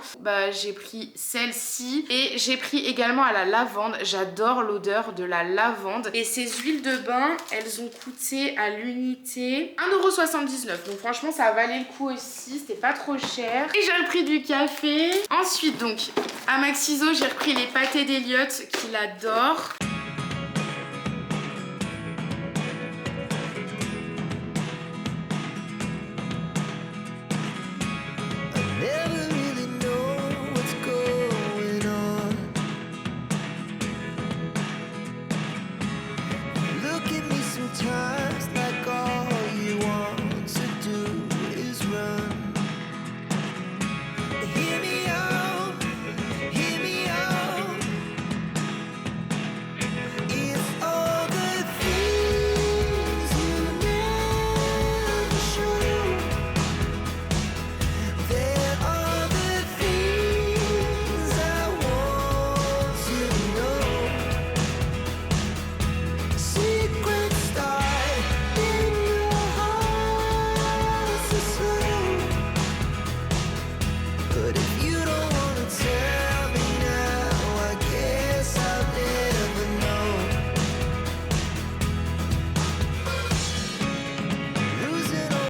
J'ai pris celle-ci. Et j'ai pris également à la lavande, j'adore l'odeur de la lavande. Et ces huiles de bain, elles ont coûté à l'unité 1,79 €. Donc franchement ça valait le coup aussi, c'était pas trop cher. Et j'ai repris du café. Ensuite donc, à Maxiso, j'ai repris les pâtés d'Eliott qu'il adore.